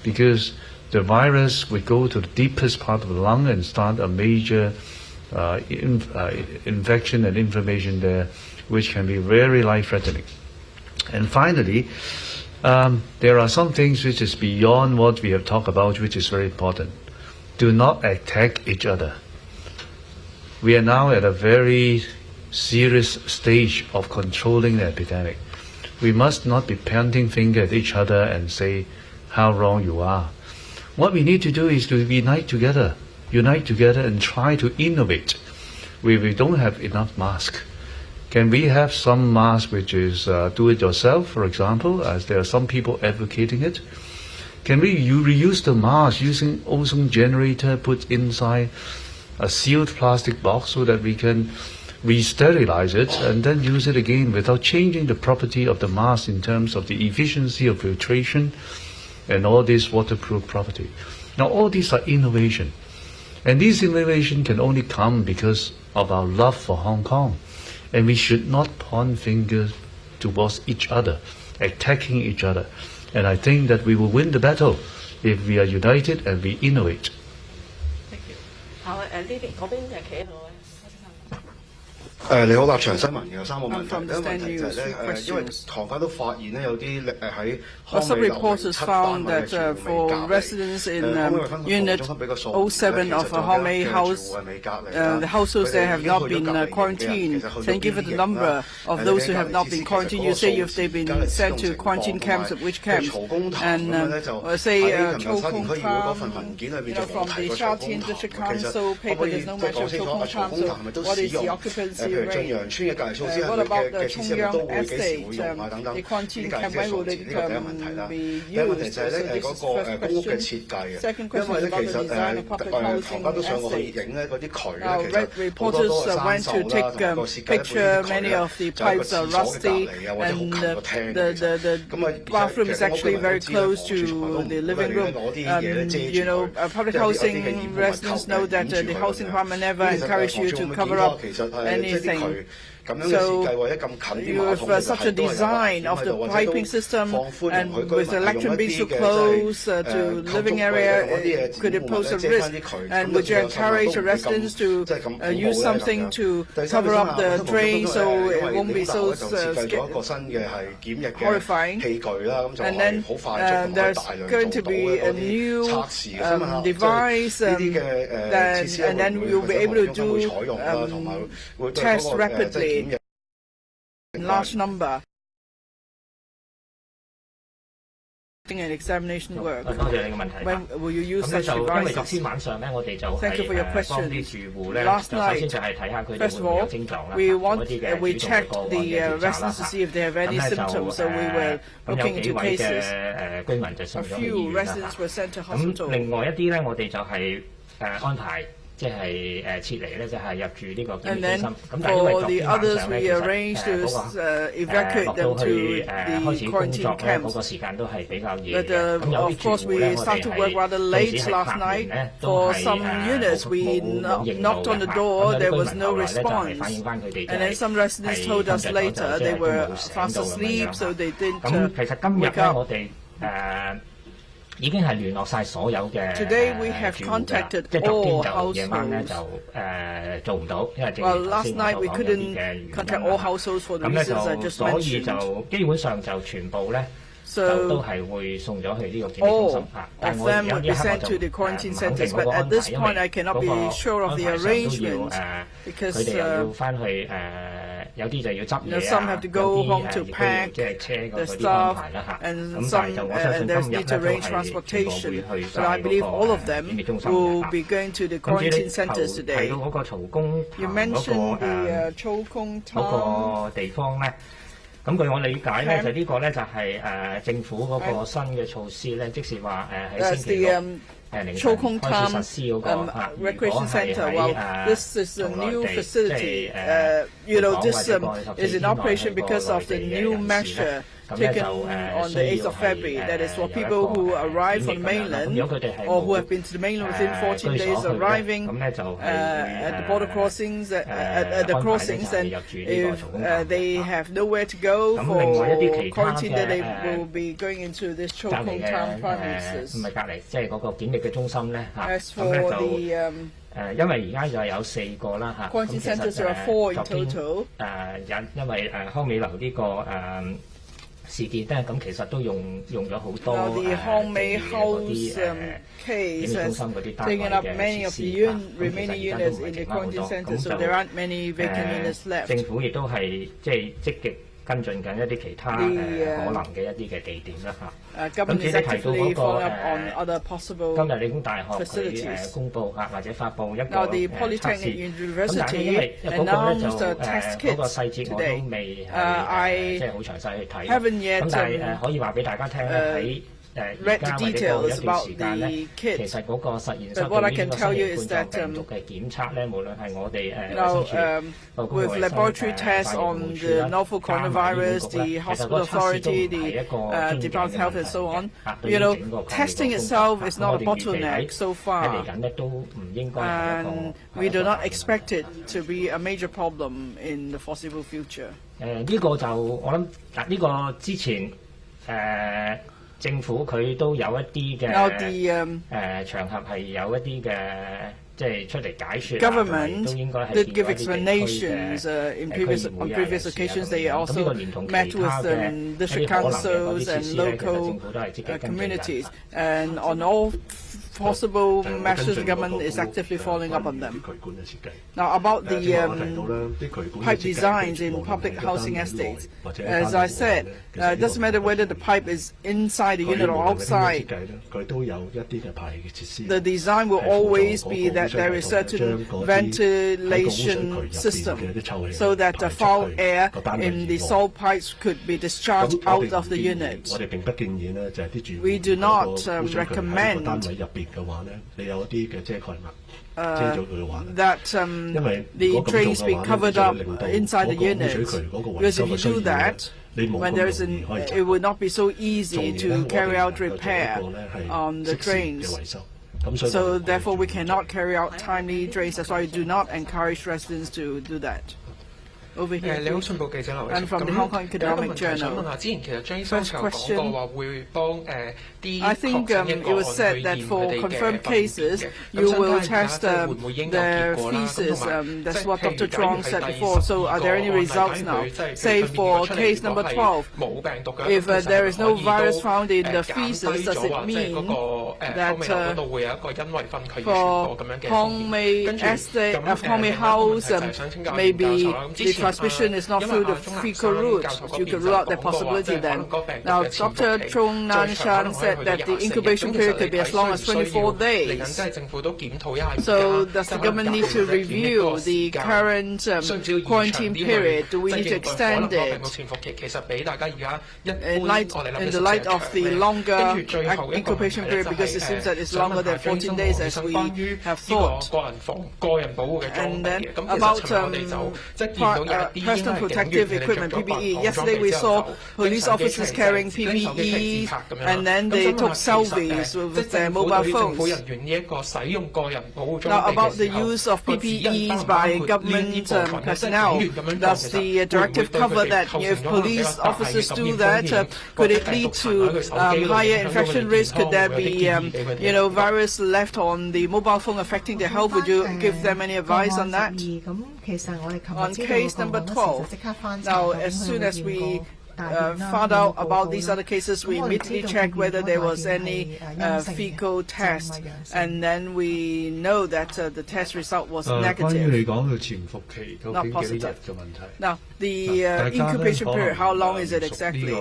because the virus would go to the deepest part of the lung and start a major infection and inflammation there, which can be very life-threatening. And finally, there are some things which is beyond what we have talked about, which is very important. Do not attack each other. We are now at a very serious stage of controlling the epidemic. We must not be pointing finger at each other and say how wrong you are. What we need to do is to unite together and try to innovate. We don't have enough masks. Can we have some mask which is do-it-yourself, for example, as there are some people advocating it? Can we reuse the mask using ozone generator put inside a sealed plastic box so that we can re-sterilize it and then use it again without changing the property of the mask in terms of the efficiency of filtration and all this waterproof property? Now, all these are innovation. And this innovation can only come because of our love for Hong Kong. And we should not point fingers towards each other, attacking each other. And I think that we will win the battle if we are united and we innovate. Thank you. 好，呢邊嗰邊就企喺度咧。你好，立場新聞嘅三個問題。I'm from the 第一個問題就係咧，因為行家都發現咧有啲喺 Some reporters found that for residents in Unit 07 of Hongmei House, the households there have not been quarantined. Can you give it the number of those who have not been quarantined? You say if they've been sent to quarantine camps, at which camps? And say Chou Kung Town, from the Shaotian District Council paper, there's no mention of Chou Kung Town. So what is the occupancy rate? What about the Chongyang Estate? The quarantine camp, when will it be used? So this is the first question. Second question is about the design of public housing estates. Now, reporters went to take picture. Many of the pipes are rusty, and the bathroom is actually very close to the living room. Public housing residents know that the housing department never encourage you to cover up anything. So you have such a design of the piping system, and with the electric being so close to living area, could it pose a risk? And would you encourage the residents to use something to cover up the drain so it won't be so horrifying? And then there's going to be a new device, and then you'll be able to do tests rapidly in large number. and examination work. 多謝你嘅問題。When will you use 咁咧 such 就因為昨 devices? 天晚上咧，我哋就 Thank you for your 係幫 question. 啲住戶咧， Last 就首 night, 先就係睇下佢哋 first 會 of 唔會有 all, 症狀啦， we 做 want 一啲嘅 we 主動嘅 checked 個案 the 嘅調查 residents 啦 to see if they have 咁 any 咧就 symptoms. So we were 咁有 looking 幾 into 位 cases. 嘅居民就送 A 咗去醫 few 院啦 residents were sent to 咁 hospital. 另外一啲咧，我哋就係安排。即係撤離咧，就係入住呢個檢疫 And 中 then 心。咁但係因為 for 昨 the 天晚 others, 上咧， we 其實 arranged to 嗰個 evacuate 落 them 到 to 去 the 開始工 quarantine 作咧，嗰 camps. 個時間都係比較夜 But 嘅。咁有 of 啲住 course, 戶咧， we 我 started 哋 work rather 係到 late 時係 last 拍門 night. 咧，都 For 係 some units, we 冇應 knocked 到 on the 嘅。 door. 咁 There 有啲 was 居民 no 後來咧就係 response. 反映翻佢哋 And then some residents told us later they were fast asleep, so they didn't 咁其實今日 wake 咧， up. 我哋已經係聯絡晒所有嘅 Today we have 住戶㗎 contacted 即係昨天 all 就夜晚咧 households. 就做唔到，因為正 Well, 如頭 last 先我 night 所 we 講有啲 couldn't 嘅原因 contact all 啦。 households for the 咁咧 reasons I 就 just 所以 mentioned. 就基本上就全部咧。就 So 都係會送咗去呢個檢疫中心 all 嚇，但 of 係我而 them 家 would 呢 be 一刻我 sent 就 to the quarantine 唔肯定 centers, 嗰 but 個 at 安 this 排，因 point 為 I cannot 嗰 be 個 sure of 安 the 排上都要 arrangements 佢 because 哋又要翻去有啲就要執嘢 some have to go 有 home 啲 to 亦都要 pack 即係車嗰 the 啲安 stuff 排啦嚇。 and 咁但 some 係就我相信 and 今 there's 日咧 need 都 to arrange 係全部 transportation. 會去 But I 曬 believe 嗰 all 個 of them 檢疫中心 will 嘅 be going to the 咁至於 quarantine 你 centers 提 today. 到嗰個曹公 You 潭 mentioned 嗰 the Chokong 個 Town 地方咧。咁據我理解咧，就呢個咧就係政府嗰個新嘅措施咧，即是話喺星期六凌晨開始實施嗰個如果 recreation 係 center. Well, 喺 this is a 從內 new 地 facility. 即係 You know, 講 this 或者過去14 is in 天內 operation 去過 because of the 內地嘅 new 人士 measure 咧，咁咧 taken 就 on the 需 8th 要 of February. 係 That is for 有一 people 個 who arrive 檢 on 疫 the 㗎啦。咁 mainland 如果佢哋係 or who 冇 have been to the mainland within 14居所 days 去咧， arriving 咁咧就係 at the border crossings, at the 安排咧 crossings, 就係 and 入住呢個 if 曹公潭 they have nowhere to go 咁 for 另外一啲其他 quarantine, then they 嘅 will be going into this 隔離 Chokong 嘅 Town 唔 premises. 係隔離，即係嗰個檢疫嘅中心咧嚇。 As 咁咧 for 就 the 因為而家就有4個啦嚇。咁 quarantine 其實 centers, there are 4 in 昨天 total. 因為康美樓呢個事件咧，咁其實都用咗好多 Now, the Hong Mei 嗰 House 啲檢 case 疫中 has 心嗰啲單位 taken up 嘅 many 設 of 施 the 嚇。咁其實 remaining 而家都 units 唔係 in the 剩翻好 quarantine 多， center, 咁 so 就 there aren't many vacant units left. 政府亦都係即係積極跟進緊一啲其他可能嘅一啲嘅地點啦嚇。Government is 咁至於提到 actively 嗰個 following up on other possible 今日理工大學佢 facilities. 公佈或者發布一個 Now, the 測 Polytechnic 試，咁但係因 University 為嗰個咧 announced 就 the test 嗰個 kits 細節我 today. 都未 I 即係好詳細去睇。 haven't yet 咁但係可以話俾大家聽咧，喺而 read 家 the 或者過 details 一段 about 時間咧， the 其 kit. 實嗰個實驗室 But what I 對於 can 呢個 tell 新 you 型 is 冠 that 狀病毒嘅檢測咧，無論係我哋衛 now 生署、勞工 with 衞生 laboratory tests 反應 on 護處 the 啦 novel 加埋醫管 coronavirus, 局咧， the 其實 hospital 個測試都 authority, 唔係一個 the 經驗 Department of 嘅 Health 問 and so 題 on. 嘅。對 You 於 know, 整個抗疫 testing 嘅 itself 工 is 作 not a 我哋預期 bottleneck 喺 so 嚟 far. 緊咧都唔應該係一 And 個 we do not expect it to be a major problem in the foreseeable future. 呢個就我諗呢個之前政府佢都有一啲 Now 嘅 the 場合係有一啲嘅即係出嚟解説 government 都應該係 did 見 give 過一啲地區 explanations 嘅 on 區議會 previous 啊 occasions. 人 They 士啊咁呢 also 個連同 met 其 with 他嘅一 district 啲可能嘅嗰 councils 啲設 and 施咧，其實 local 政府都係積極跟進緊。 communities. And on all possible measures, the government is actively following up on them. Now, about the pipe designs in public housing estates, as I said, it doesn't matter whether the pipe is inside the unit or outside. The design will always be that there is certain ventilation system so that the foul air in the salt pipes could be discharged out of the unit. We do not recommend that the drains be covered up inside the unit, because if you do that, when there is it would not be so easy to carry out repair on the drains. So therefore, we cannot carry out timely drains. That's why we do not encourage residents to do that. Over here, I'm from the Hong Kong Economic Journal. First question, I think it was said that for confirmed cases, you will test their feces. That's what Dr. Chuang said before. So are there any results now? Say for case number 12, if there is no virus found in the feces, does it mean that for Hong Mei Estate, Hong Mei House, maybe the transmission is not through the fecal route. You could rule out that possibility then. Now, Dr. Chung Nanshan said that the incubation period could be as long as 24 days. So does the government need to review the current quarantine period? Do we need to extend it in the light of the longer incubation period, because it seems that it's longer than 14 days as we have thought? And then about personal protective equipment, PPE. Yesterday we saw police officers carrying PPE, and then they took selfies with their mobile phones. Now, about the use of PPEs by government personnel, does the directive cover that if police officers do that, could it lead to higher infection risk? Could there be, virus left on the mobile phone affecting their health? Would you give them any advice on that? On case number 12, now as soon as we found out about these other cases, we immediately checked whether there was any fecal test, and then we know that the test result was negative, not positive. Now, the incubation period, how long is it exactly?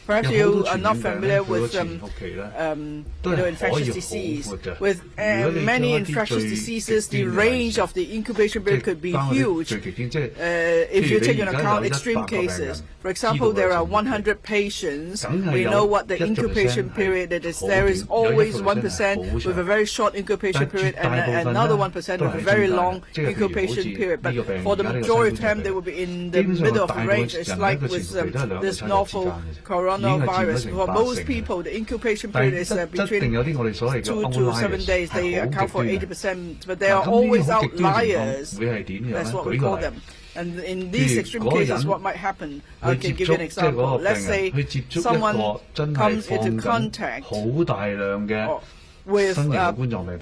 Perhaps you are not familiar with infectious disease. With many infectious diseases, the range of the incubation period could be huge if you take into account extreme cases. For example, there are 100 patients. We know what the incubation period is. There is always 1% with a very short incubation period and another 1% with a very long incubation period. But for the majority of them, they will be in the middle of the range. It's like with this novel coronavirus. For most people, the incubation period is between 2 to 7 days. They account for 80%, but there are always outliers. That's what we call them. And in these extreme cases, what might happen? I can give you an example. Let's say someone comes into contact with a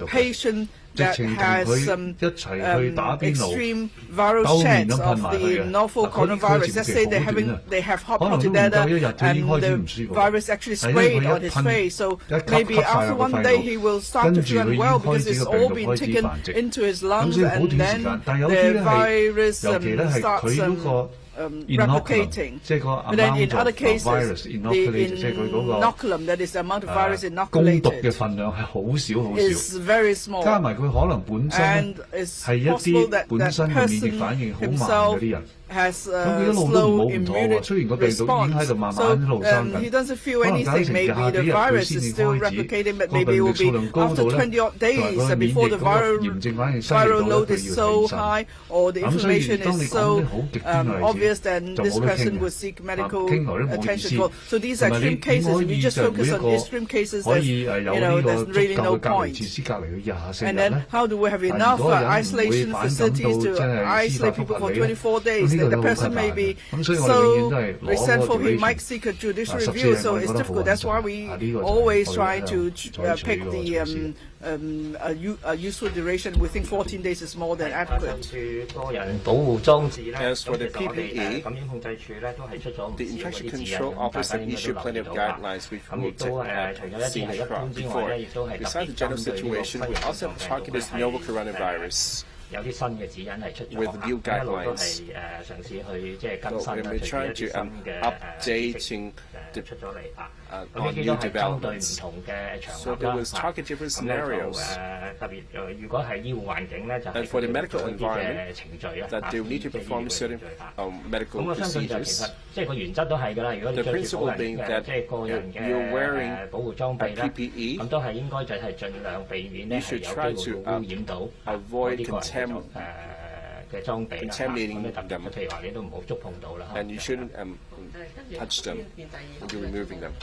patient that has extreme viral checks of the novel coronavirus. Let's say they have hopped together and the virus actually sprayed on his face. So maybe after 1 day he will start to feel unwell because it's all been taken into his lungs, and then the virus starts replicating. But then in other cases, the inoculum, that is the amount of virus inoculated, is very small. And it's possible that that person himself has slow immunity response. So he doesn't feel anything. Maybe the virus is still replicating, but maybe it will be after 20-odd days before the viral load is so high or the inflammation is so obvious, then this person will seek medical attention. So these are extreme cases. If you just focus on extreme cases, there's really no point. And then how do we have enough isolation facilities to isolate people for 24 days? The person may be so resentful he might seek a judicial review, so it's difficult. That's why we always try to pick the a useful duration. We think 14 days is more than adequate. As for the PPE, the Infection Control Office has issued plenty of guidelines which we have seen before. Besides the general situation, we also have targeted novel coronavirus with new guidelines. We're trying to updating on new developments. So there was target different scenarios. And for the medical environment, that they will need to perform certain medical procedures. The principle being that you're wearing a PPE, you should try to avoid contaminating them, and you shouldn't touch them when you're removing them.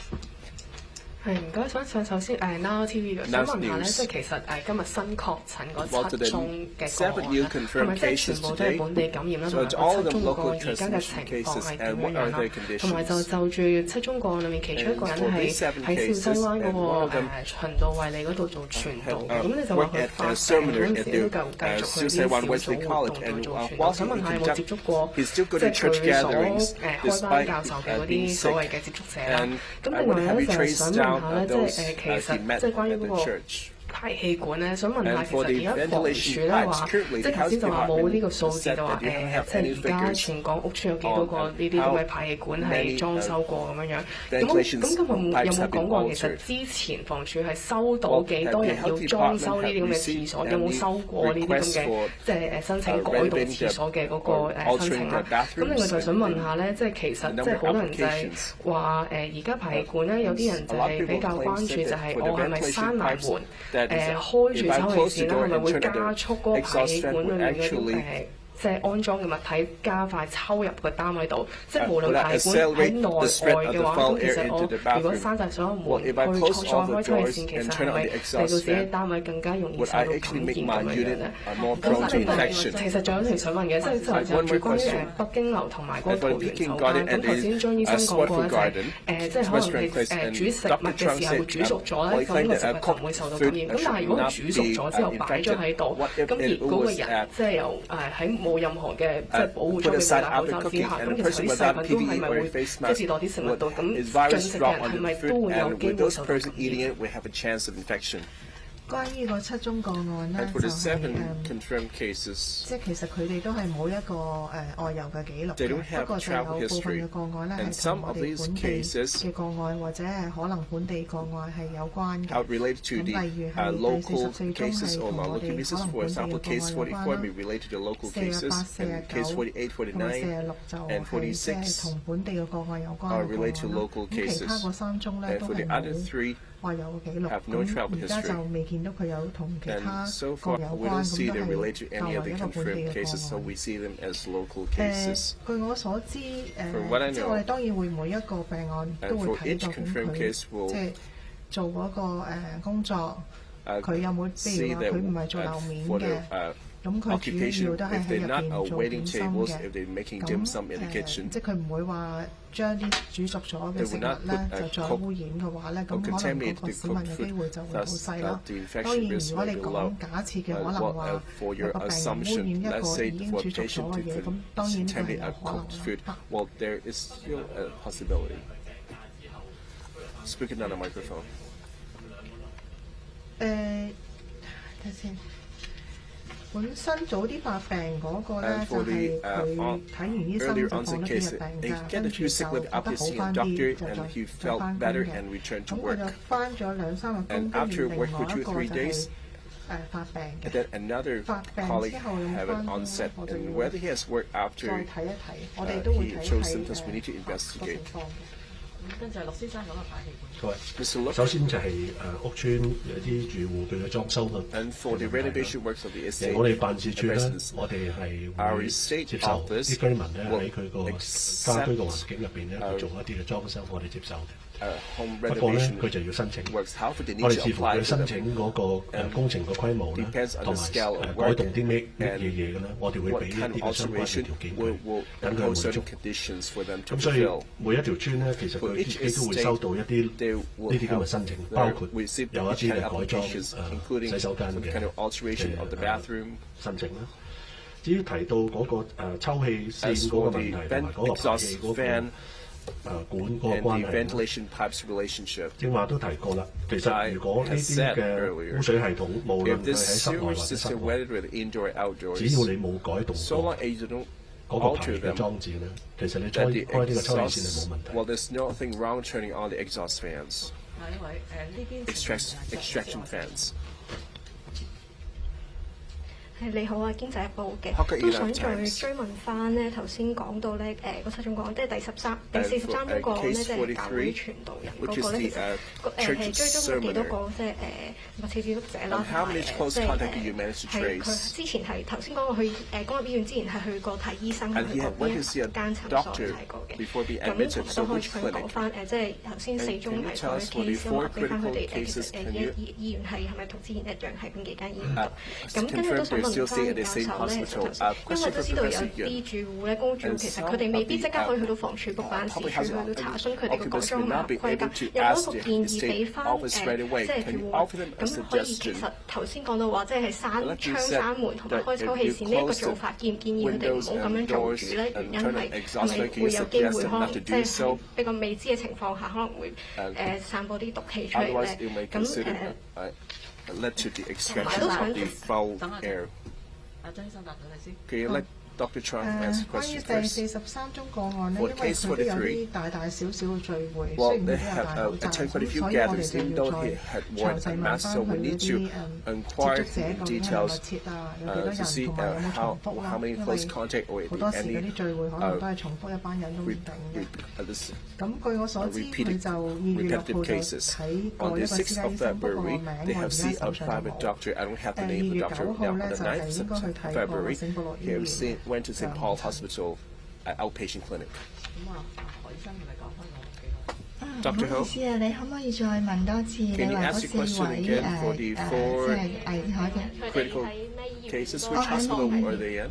係唔該，首先Now TV 嘅想問下咧，即係其實今日新確診嗰7宗嘅個案啦，係咪即係全部都係本地感染啦？同埋7宗個案而家嘅情況係點樣樣啦？同埋就住7宗個案裏面，其中一個人係喺兆西灣嗰個循道衛理嗰度做傳道，咁你就話佢發病嗰陣時都繼續去啲小組活動度做傳道。想問下有冇接觸過即係佢所開班教授嘅嗰啲所謂嘅接觸者啦？咁另外咧就係想問下咧，即係其實即係關於嗰個排氣管咧，想問下其實而家房署咧話，即係頭先就話冇呢個數字，就話即係而家全港屋邨有幾多個呢啲咁嘅排氣管係裝修過咁樣樣。咁今日有冇講過其實之前房署係收到幾多人要裝修呢啲咁嘅廁所？有冇收過呢啲咁嘅即係申請改動廁所嘅嗰個申請啦？咁另外就想問下咧，即係其實即係好多人就係話而家排氣管咧，有啲人就係比較關注就係我係咪閂埋門開住抽氣扇啦，係咪會加速嗰個排氣管裏面嗰啲即係安裝嘅物體加快抽入個單位度，即係無論排管喺內外嘅話，咁其實我如果閂晒所有門去再開抽氣扇，其實係咪令到自己單位更加容易受到感染咁樣咧？其實仲有一條想問嘅，即係就係關於北京樓同埋嗰個桃園酒家。咁頭先張醫生講過咧，就係即係可能你煮食物嘅時候煮熟咗咧，咁個食物就唔會受到感染。咁但係如果煮熟咗之後擺咗喺度，咁而嗰個人即係又喺冇任何嘅即係保護裝備嘅戴口罩之下，咁其實啲細菌都係咪會即係跌落啲食物度？咁進食嘅人係咪都會有機會受到感染？關於嗰7宗個案咧，就係即係其實佢哋都係冇一個外遊嘅記錄嘅，不過就有部分嘅個案咧係同我哋本地嘅個案或者係可能本地個案係有關嘅。咁例如係第44宗係同我哋可能本地嘅個案有關啦，48、49同埋46就係即係同本地嘅個案有關嘅個案啦。咁其他嗰3宗咧都係冇話有個記錄，咁而家就未見到佢有同其他個有關，咁都係作為一個本地嘅個案。據我所知，即係我哋當然會每一個病案都會睇究竟佢即係做嗰個工作，佢有冇譬如話佢唔係做樓面嘅。咁佢主要都係喺入邊做點心嘅，即係佢唔會話將啲煮熟咗嘅食物咧就再污染嘅話咧，咁可能嗰個市民嘅機會就會好細咯。當然，如果你講假設嘅可能話有個病人污染一個已經煮熟咗嘅嘢，咁當然係有可能。睇先。本身早啲發病嗰個咧，就係佢睇完醫生就放咗幾日病假，跟住就覺得好翻啲，就再翻工嘅。咁佢就翻咗2-3日工，跟住另外一個就係發病嘅。發病之後有冇翻工咧？我哋會再睇一睇，我哋都會睇睇個情況嘅。跟住係陸先生講嘅排氣管。首先就係屋邨有啲住戶佢嘅裝修啦。我哋辦事處咧，我哋係會接受啲居民咧喺佢個家居嘅環境入邊咧去做一啲嘅裝修，我哋接受嘅。不過咧，佢就要申請。我哋視乎佢申請嗰個工程嘅規模咧，同埋改動啲咩嘢嘅咧，我哋會俾一啲嘅相關嘅條件佢，等佢滿足。咁所以每一條村咧，其實佢自己都會收到一啲呢啲咁嘅申請，包括有一啲嘅改裝洗手間嘅申請啦。至於提到嗰個抽氣扇嗰個問題同埋嗰個排氣嗰個管嗰個關係，正話都提過啦。其實如果呢啲嘅污水系統，無論佢喺室內或者室外，只要你冇改動過嗰個排氣嘅裝置咧，其實你開呢個抽氣扇係冇問題。下一位呢邊。你好啊，經濟日報嘅都想再追問翻咧，頭先講到咧嗰7宗個案，即係第43宗個案咧，即係教會傳道人嗰個咧，其實係追蹤咗幾多個即係密切接觸者啦，同埋即係佢之前係頭先講過去公立醫院之前係去過睇醫生，去過邊一間診所睇過嘅。咁同埋都可以想講翻即係頭先4宗係嗰啲 case 咁話俾翻佢哋其實醫院係咪同之前一樣係邊幾間醫院度？咁跟住都想問翻教授咧，因為都知道有啲住戶咧，公住戶其實佢哋未必即刻可以去到房署局辦事處去到查詢佢哋嘅改裝合規格，有冇一個建議俾翻即係住戶咁可以其實頭先講到話即係閂窗閂門同埋開抽氣扇呢一個做法，建唔建議佢哋唔好咁樣做住咧？原因係咪會有機會可能即係比較未知嘅情況下，可能會散播啲毒氣出嚟咧？咁 led to the extraction of the foul air. Can you let Dr. Chang answer the 關 question 於第 first? 43宗個案呢， For 因為 case 佢都有 43, 啲大大小小嘅聚會，雖 well, 然 they 佢都有 have 戴口罩， attended quite a 咁 few 所以我哋 gatherings, 就 even 要 though 再 he had 詳 worn 細 a 問 mask, 翻 so 佢 we 嗰 need 啲 to 接 inquire 觸者究 in 竟係密 details 切啊，有幾多 to 人， see 同埋有冇 how 重複啦， many 因 close 為 contact or 好多時嗰 any 啲聚會可能都係重複一班人都唔定嘅。咁據我所知，佢就2月6號就睇過一個私家醫生，不過名我而家手上就冇。2月9號咧就係應該去睇過聖保羅醫院。 went to St. Paul Hospital outpatient clinic. 唔好 Dr. 意 Ho, 思啊，你可唔可以再問多次？你 can you 話 ask 嗰 your 4 question 位 again for the 即 4係危殆嘅 critical cases? Which hospital are they in?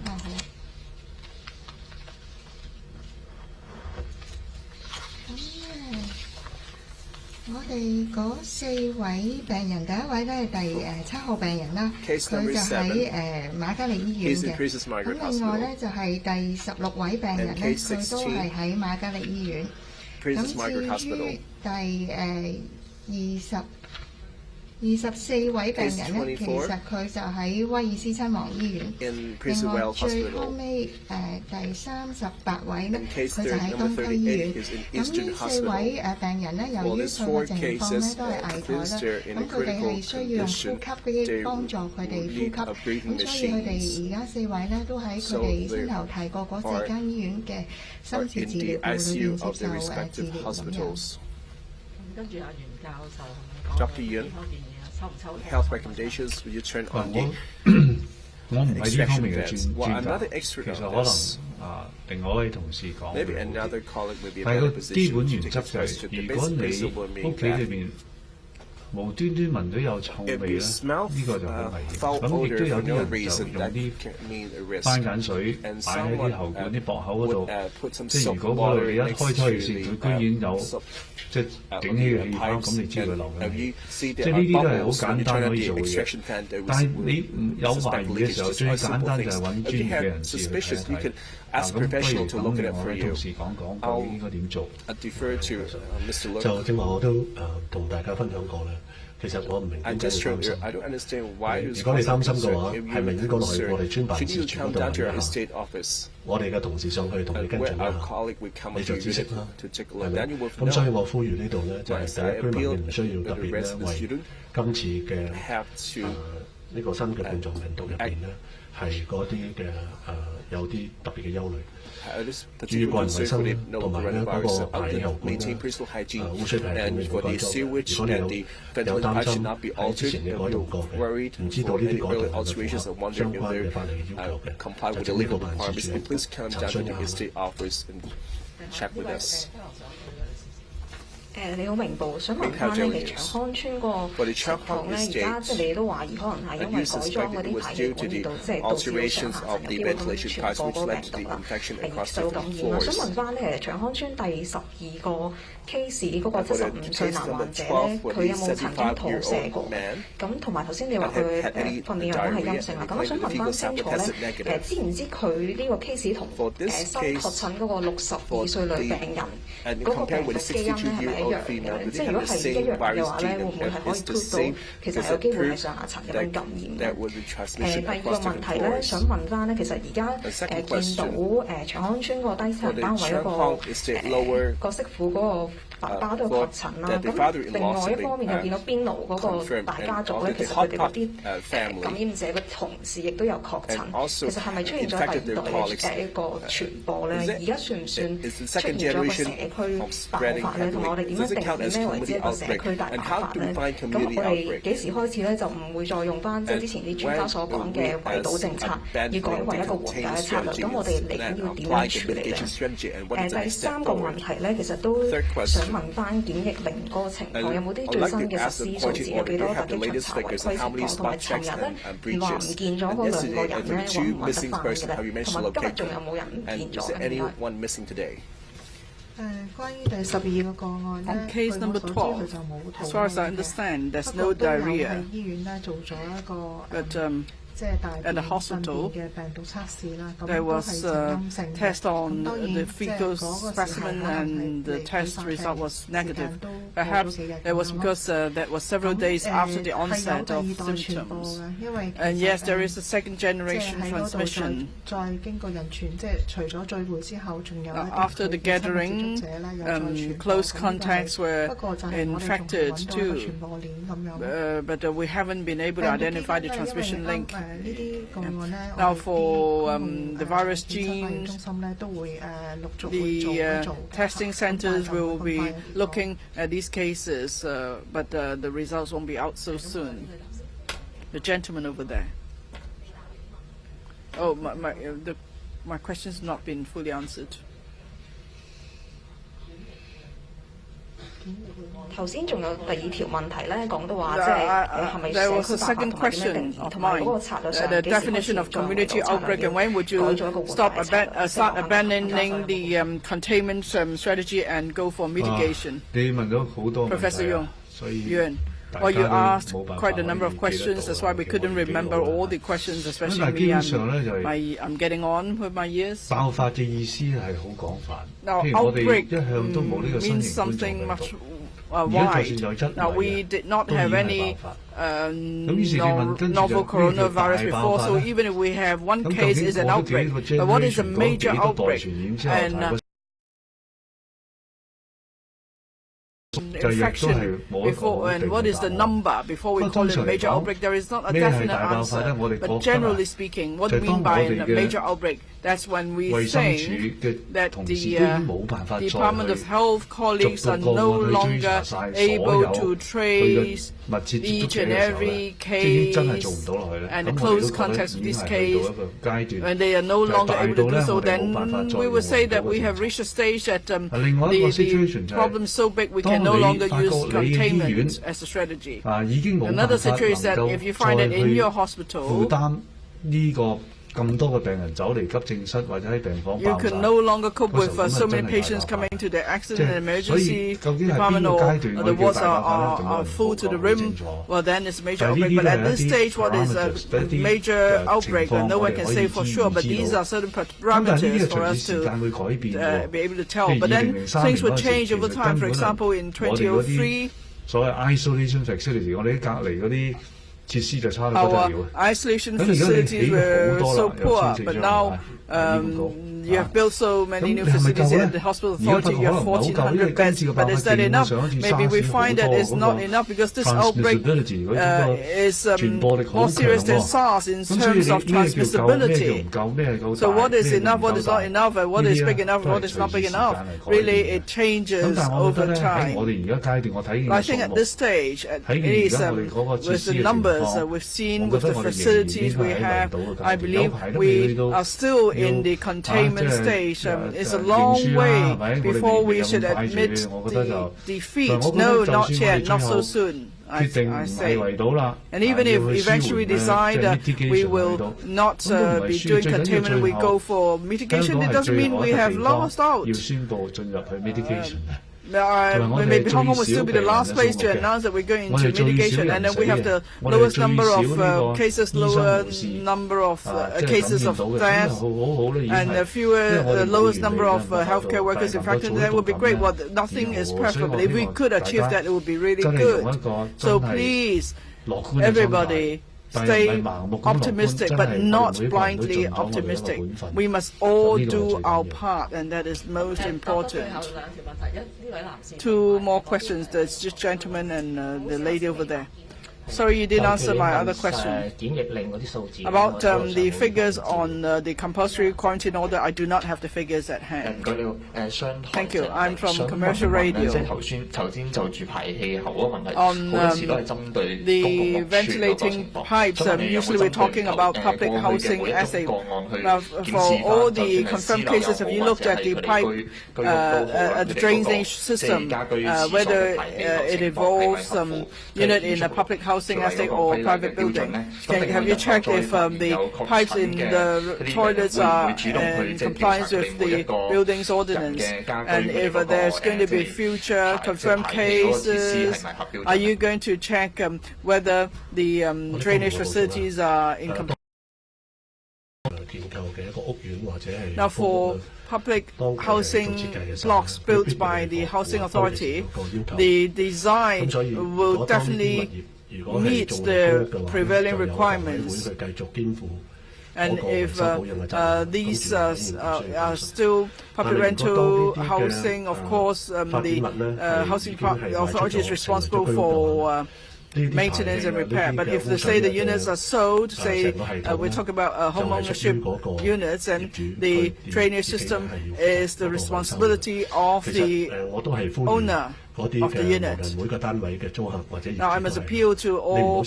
我哋嗰4位病人，第一位咧係第7號病人啦，佢就喺瑪嘉烈醫院嘅。咁另外咧就係第16位病人咧，佢都係喺瑪嘉烈醫院。咁至於第24位病人咧，其實佢就喺威爾斯親王醫院。另外最後尾第38位咧，佢就喺東區醫院。咁呢4位病人咧，由於佢嘅情況咧都係危殆啦，咁佢哋係需要用呼吸機幫助佢哋呼吸，咁所以佢哋而家4位咧都喺佢哋先頭提過嗰4間醫院嘅深切治療部裏邊接受治療咁樣。跟住阿袁教授 Dr. Yun, health recommendations, will you turn on the 我唔係呢方面嘅 Well, 專家， another 其 expert 實 on 可 this. 能另外一位同事講 Maybe 會好啲。 another colleague may be in 但係 better 個基 position 本 to 原 take 則 this 就係、 question. The 如果 basic 你 principle 屋 being 企裏 that 邊無端端聞到有臭味 if 咧， you smell 呢個就好危險。 foul 咁亦都 odor 有 for 啲 no 人就 reason, 用 that 啲 can mean a risk. 番梘水 And 擺喺 someone 啲喉管啲駁口嗰 would 度， put some 即係 soap 如果嗰度 water 你一 next 開 to 抽氣扇，佢 the 居然有即係頂起個氣泡，咁你知佢漏緊氣。即係呢啲都係好簡單可以做嘅嘢。但係你唔有懷疑嘅時候，最簡單就係揾專業嘅人士去睇一睇。咁不如咁，我哋同事講講究竟應該點做。就正話我都同大家分享過咧。其實我唔明點解要擔心。如果你擔心嘅話，係咪應該落去我哋專辦事處嗰度問一下？我哋嘅同事上去同你跟進一下，你就知識啦，係咪？咁所以我呼籲呢度咧，就係第一居民唔需要特別咧為今次嘅呢個新嘅冠狀病毒入邊咧，係嗰啲嘅有啲特別嘅憂慮。注意個人衞生同埋咧嗰個排氣喉管啦，污水排氣管要改裝。如果你有擔心喺之前你改動過嘅，唔知道呢啲改動係咪符合相關嘅法例嘅要求嘅，就請呢個辦事處查詢一下。你好，明報想問翻咧，其實長康村個情況咧，而家即係你都懷疑可能係因為改裝嗰啲排氣管而導致到上下層有機會咁傳播嗰個病毒啦，係受感染啦。想問翻咧，其實長康村第12個 case 嗰個75歲男患者咧，佢有冇曾經吐瀉過？咁同埋頭先你話佢訓練又講係陰性啦，咁我想問翻清楚咧，知唔知佢呢個 case 同新確診嗰個62歲女病人嗰個病毒基因咧係咪一樣嘅？即係如果係一樣嘅話咧，會唔會係可以 prove 到其實有機會係上下層咁樣感染嘅？第二個問題咧，想問翻咧，其實而家見到長康村個低層單位嗰個媳婦嗰個爸爸都有確診啦。咁另外一方面又見到邊爐嗰個大家族咧，其實佢哋嗰啲感染者嘅同事亦都有確診。其實係咪出現咗第二代嘅一個傳播咧？而家算唔算出現咗一個社區爆發咧？同埋我哋點樣定義咩為之一個社區大爆發咧？咁我哋幾時開始咧就唔會再用翻即係之前啲專家所講嘅圍堵政策，要改為一個緩解嘅策略？咁我哋嚟緊要點樣處理咧？第三個問題咧，其實都想問翻檢疫令嗰個情況，有冇啲最新嘅實施數字？有幾多突擊巡查違規情況？同埋尋日咧話唔見咗嗰2個人咧，揾唔揾得翻嘅咧？同埋今日仲有冇人唔見咗嘅？關於第12個案咧，據我所知佢就冇吐嘅。As far as I understand, there's no diarrhea. 喺醫院咧做咗一個 at the hospital, there was a test on the fecal specimen and the test result was negative. Perhaps it was because that was several days after the onset of symptoms. And yes, there is a second generation transmission. After the gathering, close contacts were infected too, but we haven't been able to identify the transmission link. Now for the virus genes, the testing centers will be looking at these cases, but the results won't be out so soon. The gentleman over there. Oh, my question's not been fully answered. There was a second question of mine, the definition of community outbreak, and when would you start abandoning the containment strategy and go for mitigation? Professor Yuan. Well, you asked quite a number of questions. That's why we couldn't remember all the questions, especially me. I'm getting on with my years. Now, outbreak means something much wide. Now, we did not have any novel coronavirus before, so even if we have one case, it's an outbreak. But what is a major outbreak? And infection before, and what is the number before we call it a major outbreak? There is not a definite answer, but generally speaking, what do we mean by a major outbreak? That's when we say that the Department of Health colleagues are no longer able to trace each and every case and the close context of this case. When they are no longer able to do so, then we would say that we have reached a stage that the problem is so big we can no longer use containment as a strategy. Another situation is that if you find that in your hospital, you can no longer cope with so many patients coming to the accident and emergency department, or the wards are full to the rim, well then it's a major outbreak. But at this stage, what is a major outbreak? No one can say for sure, but these are certain parameters for us to be able to tell. But then things will change over time. For example, in 2003, our isolation facilities were so poor, but now you have built so many new facilities at the hospital authority. You have 1,400 beds, but is that enough? Maybe we find that it's not enough because this outbreak is more serious than SARS in terms of transmissibility. So what is enough, what is not enough, and what is big enough, what is not big enough? Really, it changes over time. I think at this stage, at least with the numbers we've seen, with the facilities we have, I believe we are still in the containment stage. It's a long way before we should admit the defeat. No, not yet, not so soon, I say. And even if eventually decide we will not be doing containment, we go for mitigation, it doesn't mean we have lost out. Maybe Hong Kong will still be the last place to announce that we're going into mitigation, and then we have the lowest number of cases, lower number of cases of death, and the lowest number of healthcare workers infected. That would be great. Well, nothing is perfect, but if we could achieve that, it would be really good. So please, everybody, stay optimistic, but not blindly optimistic. We must all do our part, and that is most important. Two more questions. There's this gentleman and the lady over there. Sorry, you didn't answer my other question. About the figures on the compulsory quarantine order, I do not have the figures at hand. Thank you. I'm from Commercial Radio. On the ventilating pipes, usually we're talking about public housing assay. Now, for all the confirmed cases, have you looked at the pipe, at the drainage system, whether it involves unit in a public housing assay or private building? Have you checked if the pipes in the toilets are in compliance with the building's ordinance? And if there's going to be future confirmed cases, are you going to check whether the drainage facilities are in compliance? Now, for public housing blocks built by the housing authority, the design will definitely meet the prevailing requirements. And if these are still public rental housing, of course, the housing authority is responsible for maintenance and repair. But if they say the units are sold, say we talk about home ownership units, and the drainage system is the responsibility of the owner of the unit. Now, I must appeal to all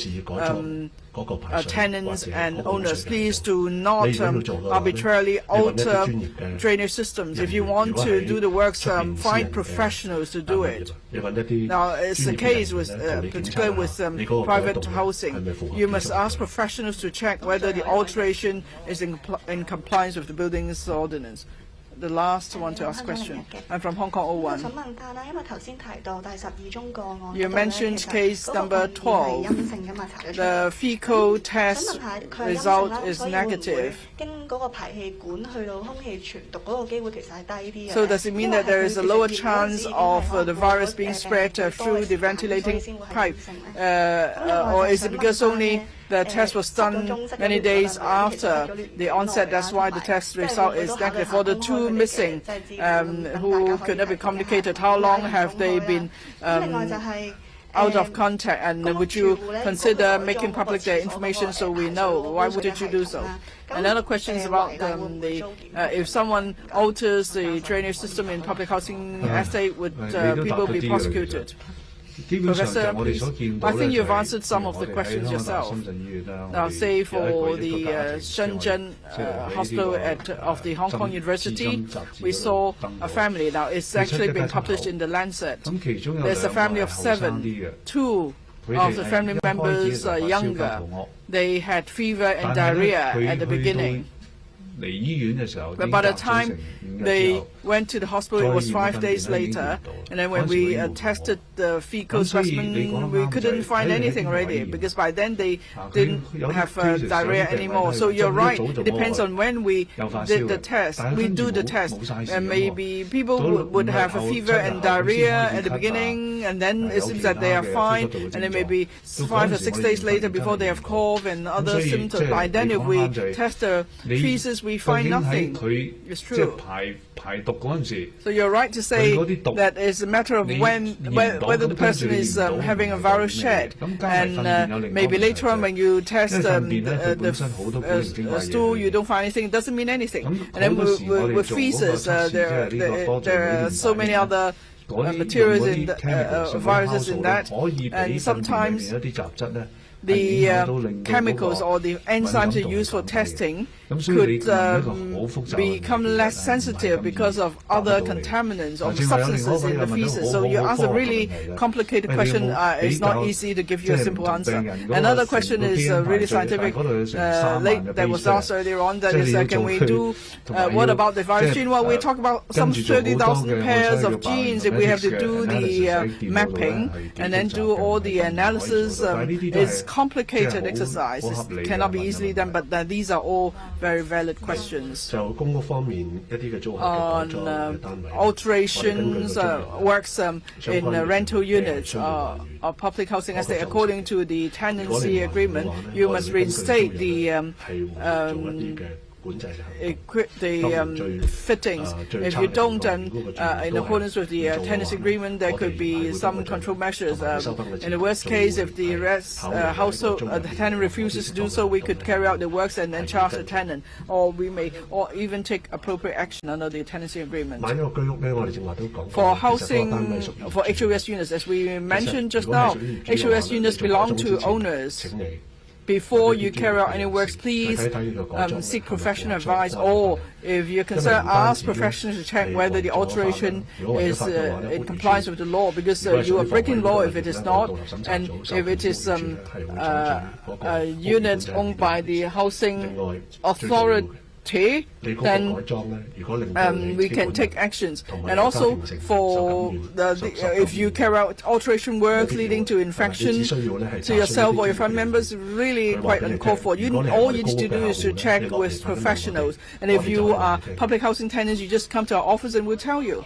tenants and owners, please do not arbitrarily alter drainage systems. If you want to do the works, find professionals to do it. Now, it's the case with, particularly with private housing. You must ask professionals to check whether the alteration is in compliance with the buildings ordinance. The last one to ask question. I'm from Hong Kong 01. You mentioned case number 12. The fecal test result is negative. So does it mean that there is a lower chance of the virus being spread through the ventilating pipe? Or is it because only the test was done many days after the onset? That's why the test result is negative. For the two missing who could not be communicated, how long have they been out of contact? And would you consider making public their information so we know? Why wouldn't you do so? Another question is about if someone alters the drainage system in public housing estate, would people be prosecuted? Professor, I think you've answered some of the questions yourself. Now, say for the Shenzhen hospital of the Hong Kong University, we saw a family. Now, it's actually been published in the Lancet. There's a family of 7. 2 of the family members are younger. They had fever and diarrhea at the beginning. But by the time they went to the hospital, it was 5 days later. And then when we tested the fecal specimen, we couldn't find anything already, because by then they didn't have diarrhea anymore. So you're right. It depends on when we did the test. We do the test. And maybe people would have a fever and diarrhea at the beginning, and then it seems that they are fine. And then maybe 5 or 6 days later, before they have cough and other symptoms, by then if we test the feces, we find nothing. It's true. So you're right to say that it's a matter of whether the person is having a viral shed, and maybe later on when you test the stool, you don't find anything. It doesn't mean anything. And then with feces, there are so many other materials in viruses in that, and sometimes the chemicals or the enzymes they use for testing could become less sensitive because of other contaminants or substances in the feces. So you ask a really complicated question. It's not easy to give you a simple answer. Another question is really scientific. That was asked earlier on. That is, can we do? What about the virus gene? Well, we talk about some 30,000 pairs of genes. If we have to do the mapping and then do all the analysis, it's complicated exercise. It cannot be easily done. But these are all very valid questions. On alterations, works in rental units or public housing estate, according to the tenancy agreement, you must reinstate the fittings. If you don't, in accordance with the tenancy agreement, there could be some control measures. In the worst case, if the the tenant refuses to do so, we could carry out the works and then charge the tenant, or we may, or even take appropriate action under the tenancy agreement. For housing, for HOS units, as we mentioned just now, HOS units belong to owners. Before you carry out any works, please seek professional advice, or if you're concerned, ask professionals to check whether the alteration is in compliance with the law, because you are breaking law if it is not, and if it is a unit owned by the housing authority, property, then we can take actions. And also for if you carry out alteration work leading to infection to yourself or your family members, really quite uncalled for. All you need to do is to check with professionals. And if you are public housing tenants, you just come to our office and we'll tell you.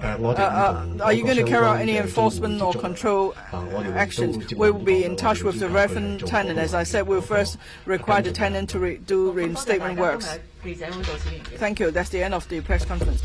Are you going to carry out any enforcement or control actions? We will be in touch with the relevant tenant. As I said, we'll first require the tenant to do reinstatement works. Thank you. That's the end of the press conference.